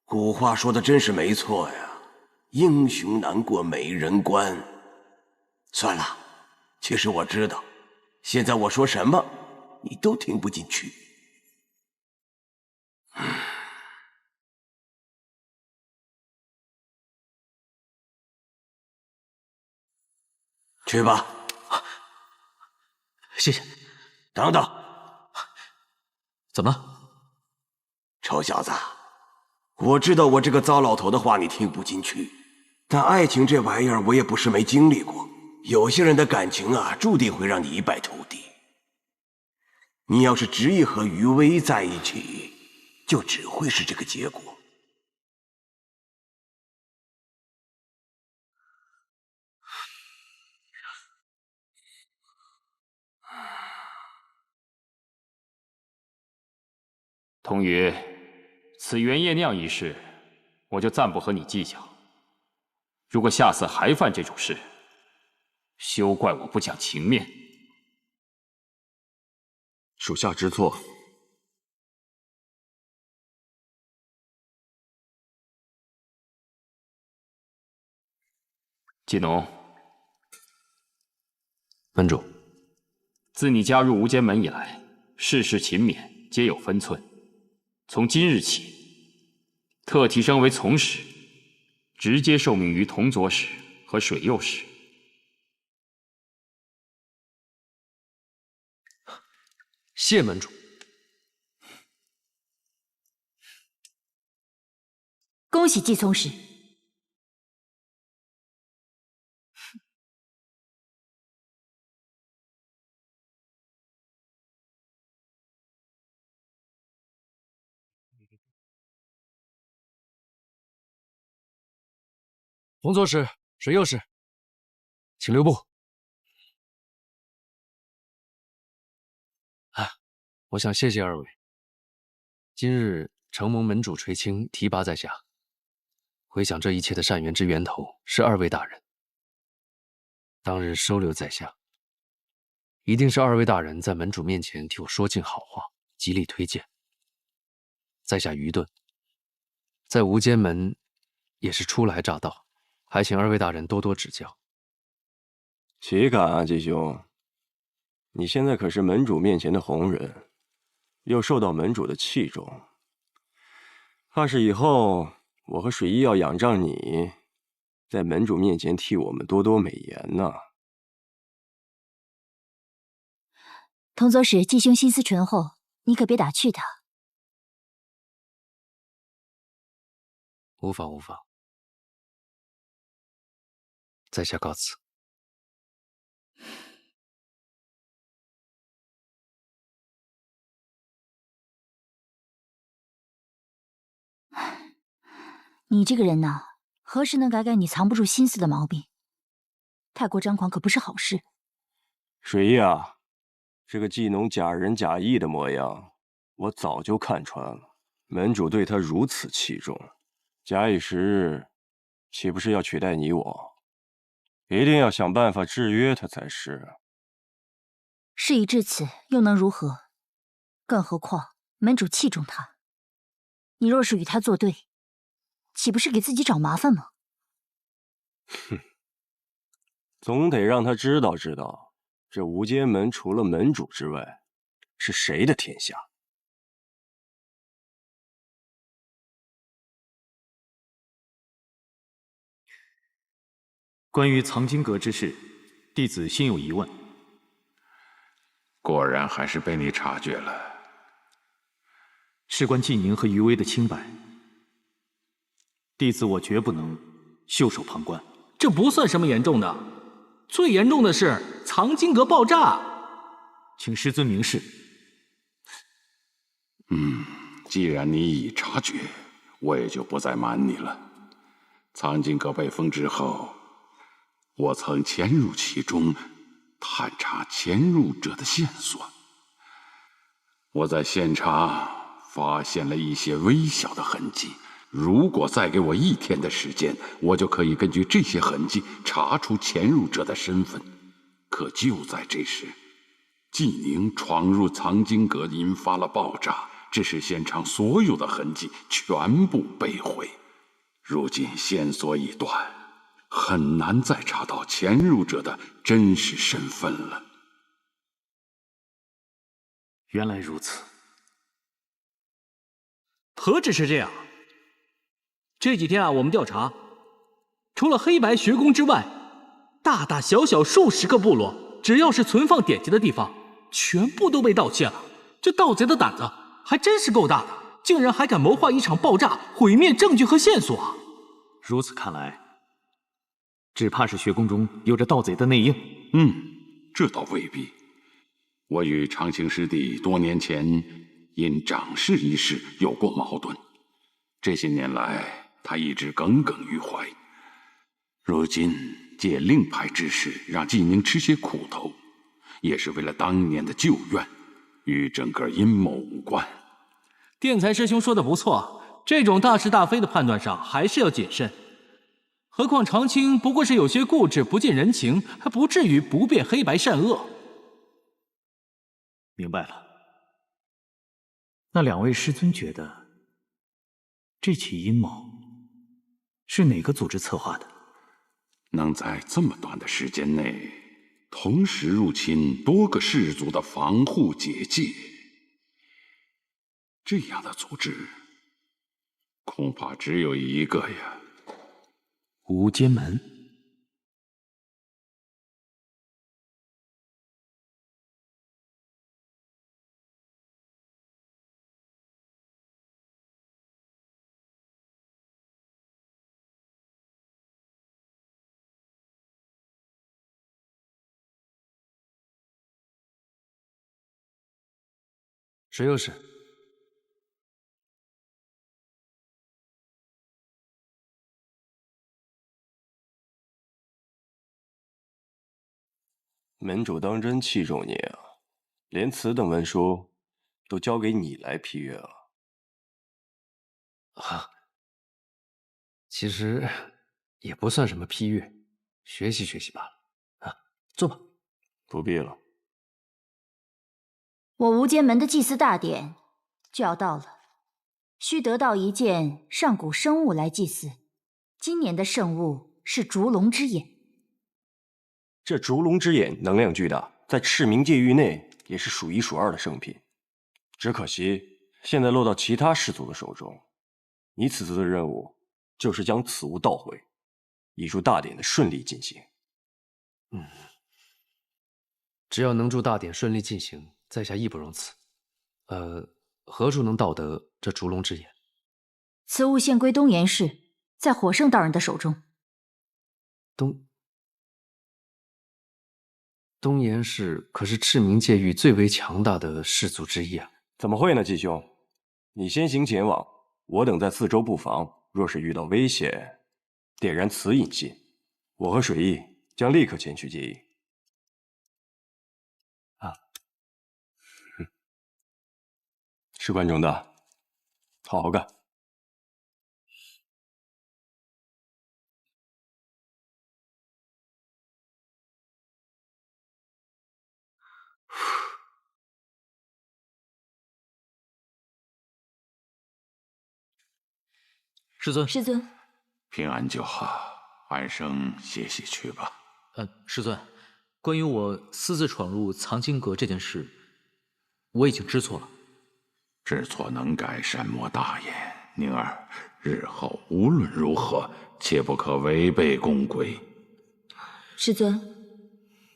古话说的真是没错呀。英雄难过美人关。算了，其实我知道，现在我说什么，你都听不进去。去吧。谢谢。等等。怎么了？臭小子，我知道我这个糟老头的话你听不进去。但爱情这玩意儿，我也不是没经历过。有些人的感情啊，注定会让你一败涂地。你要是执意和于薇在一起，就只会是这个结果。童宇，此袁叶酿一事，我就暂不和你计较。如果下次还犯这种事，休怪我不讲情面。属下知错。季农，门主，自你加入无间门以来，世事勤勉，皆有分寸。从今日起，特提升为从使，直接受命于铜佐使和水右使。谢门主。恭喜季从使。同座使、水右使，请留步。我想谢谢二位。今日承蒙门主垂青提拔在下，回想这一切的善缘之源头是二位大人。当日收留在下，一定是二位大人在门主面前替我说尽好话，极力推荐。在下愚钝，在无间门也是初来乍到，还请二位大人多多指教。岂敢啊，继兄！你现在可是门主面前的红人，又受到门主的器重，怕是以后我和水衣要仰仗你，在门主面前替我们多多美言呢。同左使季兄心思醇厚，你可别打趣他。无妨无妨，在下告辞。你这个人呐，何时能改改你藏不住心思的毛病？太过张狂可不是好事。水衣啊，这个技农假仁假义的模样，我早就看穿了。门主对他如此器重，假以时日，岂不是要取代你我？一定要想办法制约他才是。事已至此，又能如何？更何况门主器重他，你若是与他作对，岂不是给自己找麻烦吗？哼，总得让他知道知道，这无间门除了门主之外，是谁的天下。关于藏经阁之事，弟子心有疑问。果然还是被你察觉了。事关季宁和余威的清白，弟子我绝不能袖手旁观。这不算什么严重的，最严重的是藏经阁爆炸。请师尊明示。既然你已察觉，我也就不再瞒你了。藏经阁被封之后，我曾潜入其中，探查潜入者的线索。我在现场发现了一些微小的痕迹，如果再给我1天的时间，我就可以根据这些痕迹查出潜入者的身份。可就在这时，季宁闯入藏经阁，引发了爆炸，致使现场所有的痕迹全部被毁。如今线索已断，很难再查到潜入者的真实身份了。原来如此。何止是这样？这几天啊，我们调查，除了黑白学宫之外，大大小小数十个部落，只要是存放典籍的地方，全部都被盗窃了。这盗贼的胆子还真是够大的，竟然还敢谋划一场爆炸，毁灭证据和线索啊！如此看来，只怕是学宫中有着盗贼的内应。这倒未必。我与长青师弟多年前因长事一事有过矛盾，这些年来他一直耿耿于怀。如今借令牌之事让季宁吃些苦头，也是为了当年的旧怨，与整个阴谋无关。电才师兄说的不错，这种大是大非的判断上还是要谨慎。何况长青不过是有些固执，不近人情，还不至于不辨黑白善恶。明白了。那2位师尊觉得，这起阴谋是哪个组织策划的？能在这么短的时间内，同时入侵多个氏族的防护结界，这样的组织，恐怕只有一个呀。无间门。谁又是？门主当真器重你啊，连此等文书都交给你来批阅了。啊，其实也不算什么批阅，学习学习罢了。啊，坐吧。不必了。我无间门的祭祀大典就要到了，需得到一件上古生物来祭祀。今年的圣物是烛龙之眼。这烛龙之眼能量巨大，在赤冥界域内也是数一数二的圣品。只可惜现在落到其他氏族的手中。你此次的任务就是将此物盗回，以助大典的顺利进行。只要能助大典顺利进行，在下义不容辞。何处能盗得这烛龙之眼？此物现归东岩氏，在火圣道人的手中。东岩氏可是赤冥界域最为强大的氏族之一啊！怎么会呢，继兄？你先行前往，我等在四周布防。若是遇到危险，点燃此引信，我和水翼将立刻前去接应。事关重大，好好干。师尊，师尊，平安就好，安生歇息去吧。师尊，关于我私自闯入藏经阁这件事，我已经知错了。知错能改，善莫大焉。宁儿，日后无论如何，切不可违背宫规。师尊，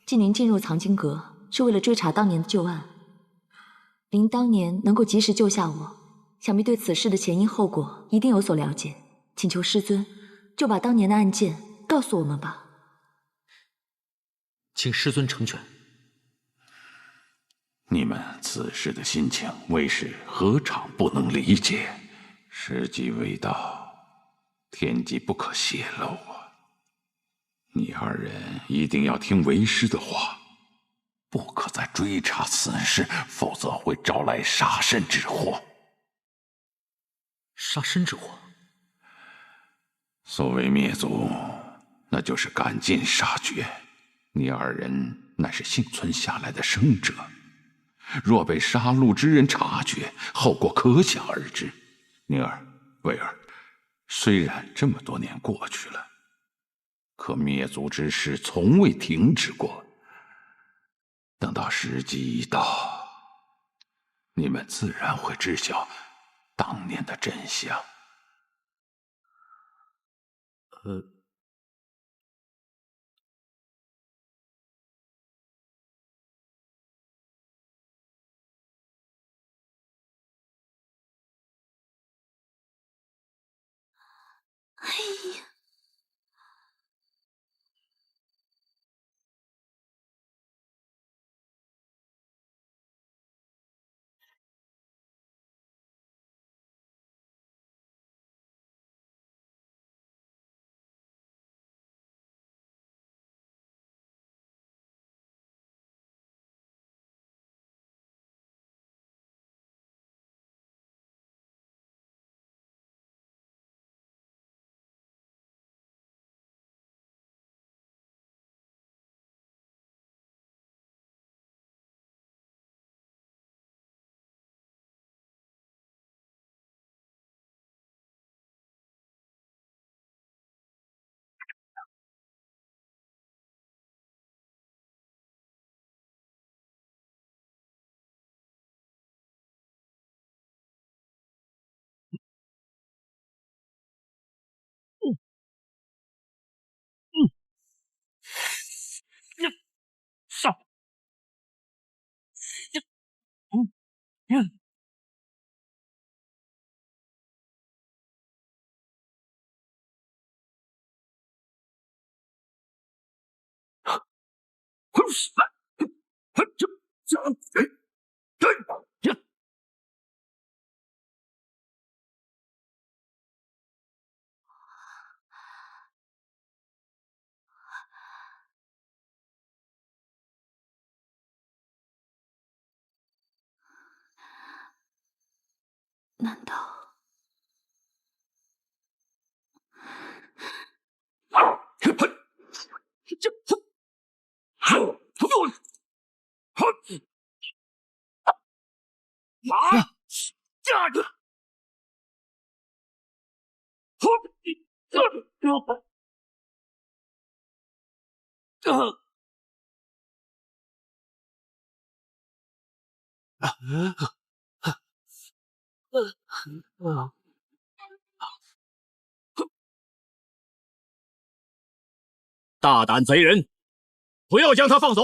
晋宁进入藏经阁是为了追查当年的旧案。您当年能够及时救下我，想必对此事的前因后果一定有所了解，请求师尊就把当年的案件告诉我们吧。请师尊成全。你们此时的心情，为师何尝不能理解？时机未到，天机不可泄露啊！你二人一定要听为师的话，不可再追查此事，否则会招来杀身之祸。杀身之祸？所谓灭族，那就是赶尽杀绝。你二人乃是幸存下来的生者，若被杀戮之人察觉，后果可想而知。宁儿、魏儿，虽然这么多年过去了，可灭族之事从未停止过。等到时机一到，你们自然会知晓当年的真相。哎呀！上！难道？大胆贼人，不要将他放走！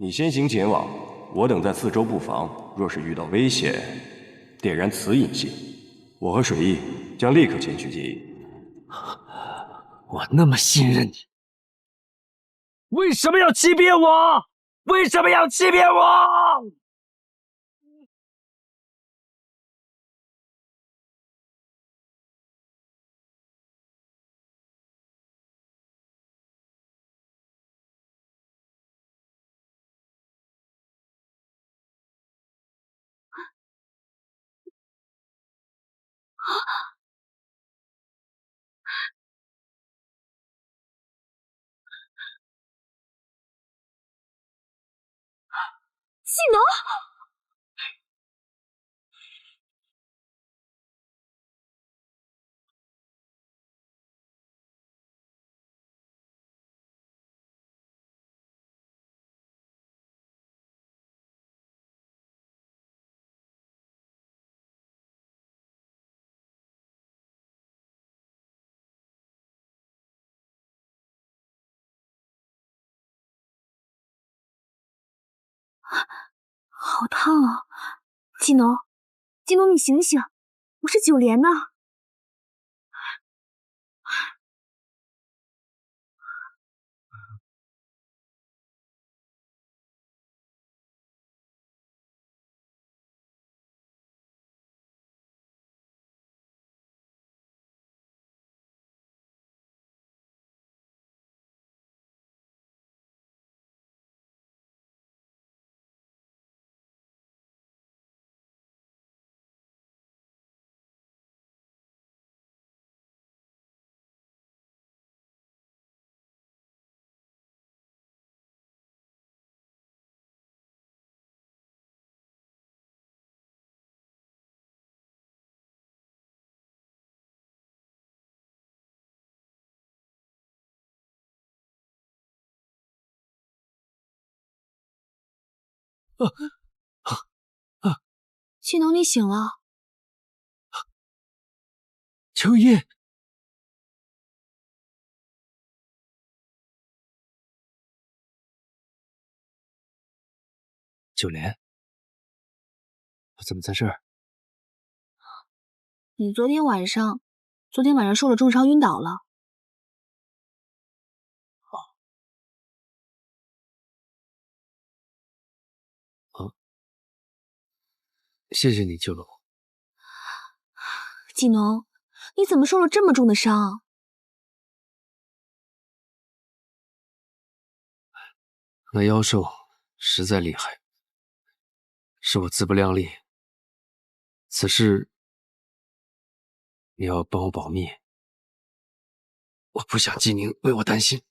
你先行前往，我等在四周布防。若是遇到危险，点燃此引信，我和水翼将立刻前去接应。我那么信任你，为什么要欺骗我？为什么要欺骗我？技能。好烫啊！技能，技能，你醒醒，我是九连呢。技能，你醒了。秋叶，九连，我怎么在这儿？你昨天晚上受了重伤，晕倒了。谢谢你救了我。技能，你怎么受了这么重的伤？那妖兽实在厉害，是我自不量力。此事你要帮我保密，我不想季宁为我担心。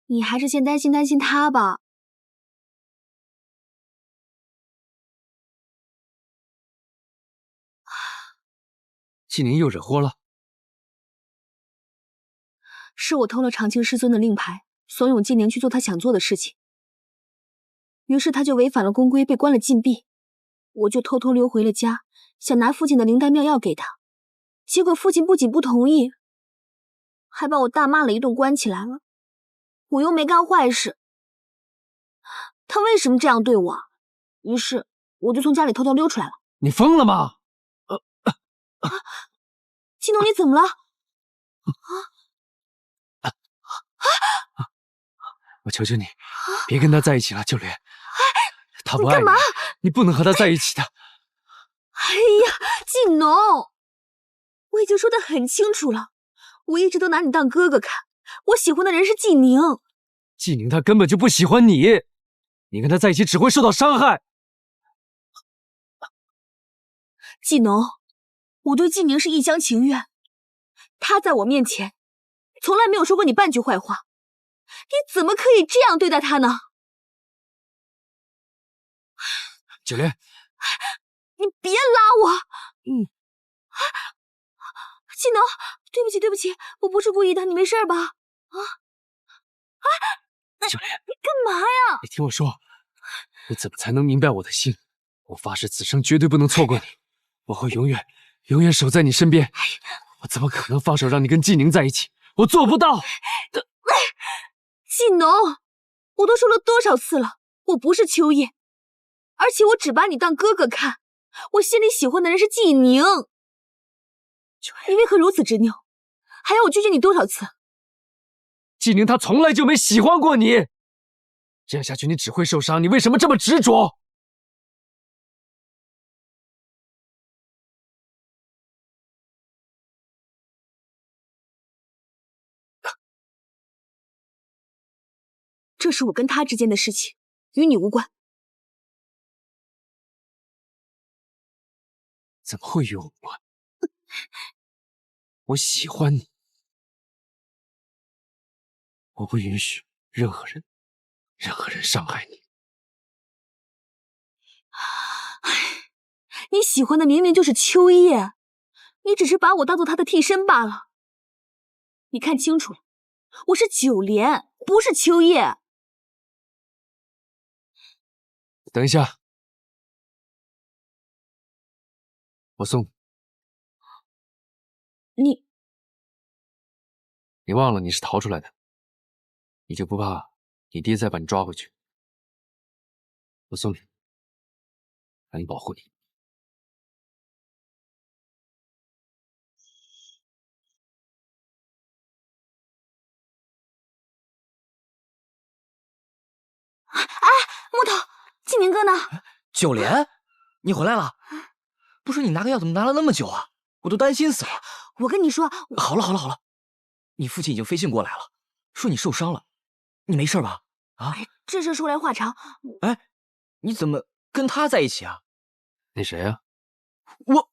你还是先担心他吧。季宁又惹祸了？是我偷了长青师尊的令牌，怂恿季宁去做他想做的事情，于是他就违反了宫规，被关了禁闭。我就偷偷溜回了家，想拿父亲的灵丹妙药给他，结果父亲不仅不同意，还把我大骂了一顿，关起来了。我又没干坏事，他为什么这样对我？于是我就从家里偷偷溜出来了。你疯了吗？季农，你怎么了？我求求你，别跟他在一起了，九莲。他不爱你，干嘛？你不能和他在一起的。哎呀，季农，我已经说得很清楚了，我一直都拿你当哥哥看，我喜欢的人是季宁。季宁他根本就不喜欢你，你跟他在一起只会受到伤害。季农，我对季宁是一厢情愿，他在我面前从来没有说过你半句坏话，你怎么可以这样对待他呢？九莲，你别拉我！季农，对不起，我不是故意的，你没事吧？九莲，你干嘛呀？你听我说，你怎么才能明白我的心？我发誓此生绝对不能错过你，我会永远守在你身边。我怎么可能放手让你跟季宁在一起？我做不到。季农，我都说了多少次了，我不是秋叶，而且我只把你当哥哥看，我心里喜欢的人是季宁。你为何如此执拗？还要我拒绝你多少次？季宁他从来就没喜欢过你，这样下去你只会受伤。你为什么这么执着？这是我跟他之间的事情，与你无关。怎么会与我无关？我喜欢你，我不允许任何人伤害你。你喜欢的明明就是秋叶，你只是把我当做他的替身罢了。你看清楚了，我是九莲，不是秋叶。等一下，我送你。你忘了你是逃出来的，你就不怕你爹再把你抓回去？我送你，让你保护你。哎，木头，季明哥呢？九莲，你回来了？不是你拿个药怎么拿了那么久啊？我都担心死了。我跟你说，好了，你父亲已经飞信过来了，说你受伤了，你没事吧？啊？这事说来话长。哎，你怎么跟他在一起啊？那谁啊？我。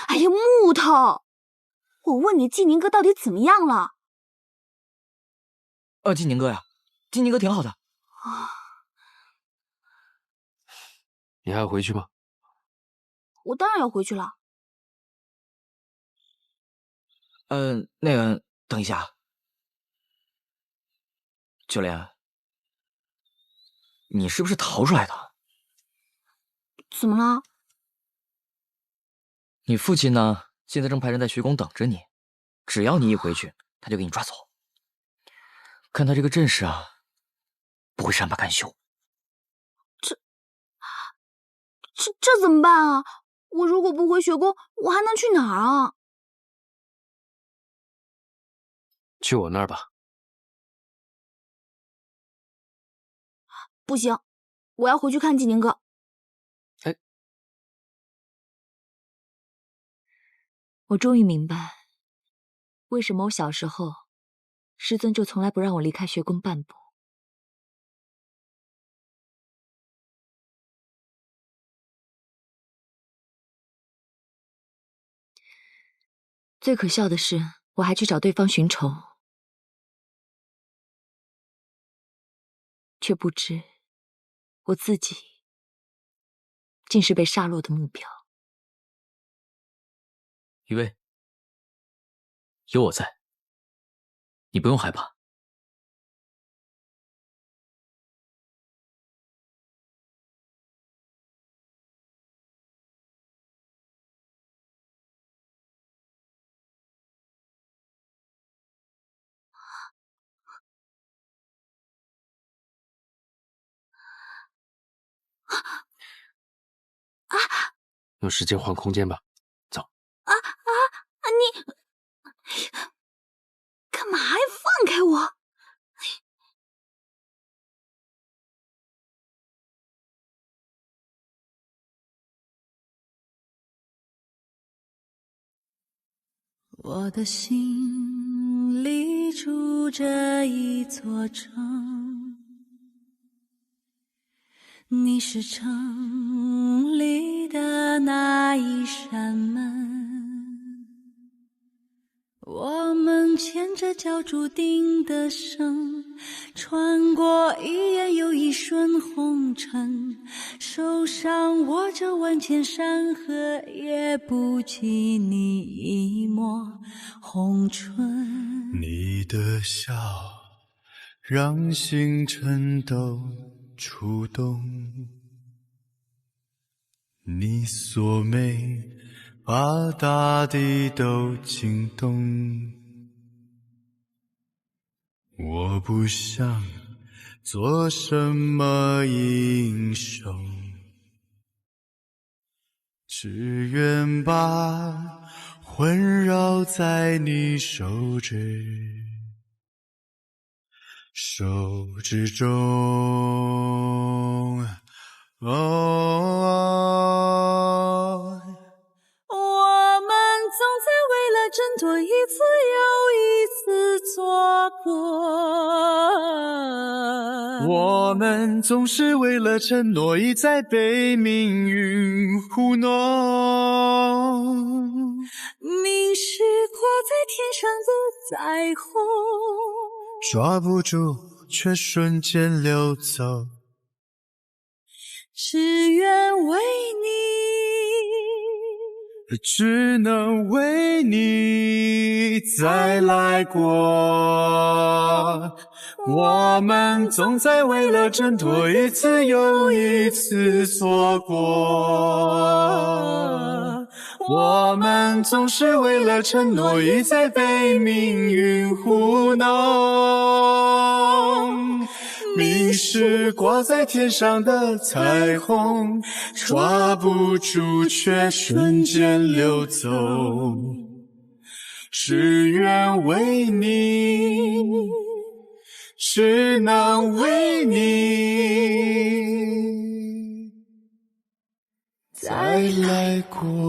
哎呀，木头，我问你，季宁哥到底怎么样了？季宁哥呀，季宁哥挺好的。你还要回去吗？我当然要回去了。那个，等一下，九莲，你是不是逃出来的？怎么了？你父亲呢？现在正派人在学宫等着你，只要你一回去，他就给你抓走。看他这个阵势啊，不会善罢甘休。这怎么办啊？我如果不回学宫，我还能去哪儿啊？去我那儿吧。不行，我要回去看季宁哥。哎，我终于明白，为什么我小时候，师尊就从来不让我离开学宫半步？最可笑的是，我还去找对方寻仇，却不知我自己竟是被杀落的目标。余薇，有我在，你不用害怕。用时间换空间吧，走。你干嘛呀？放开我！我的心里住着一座城，你是城里的那一扇门，我们牵着脚注定的绳，穿过一眼又一瞬红尘，手上握着万千山河，也不及你一抹红唇。你的笑让星辰都触动，你锁眉把大地都惊动。我不想做什么英雄，只愿把魂绕在你手指中。我们总在为了争夺一次又一次错过，我们总是为了承诺一再被命运糊弄，凝视挂在天上的彩虹，抓不住却瞬间溜走，只愿为你，只能为你再来过。我们总在为了挣脱一次又一次错过，我们总是为了承诺一再被命运糊弄，迷失挂在天上的彩虹，抓不住却瞬间溜走，只愿为你，只能为你再来过。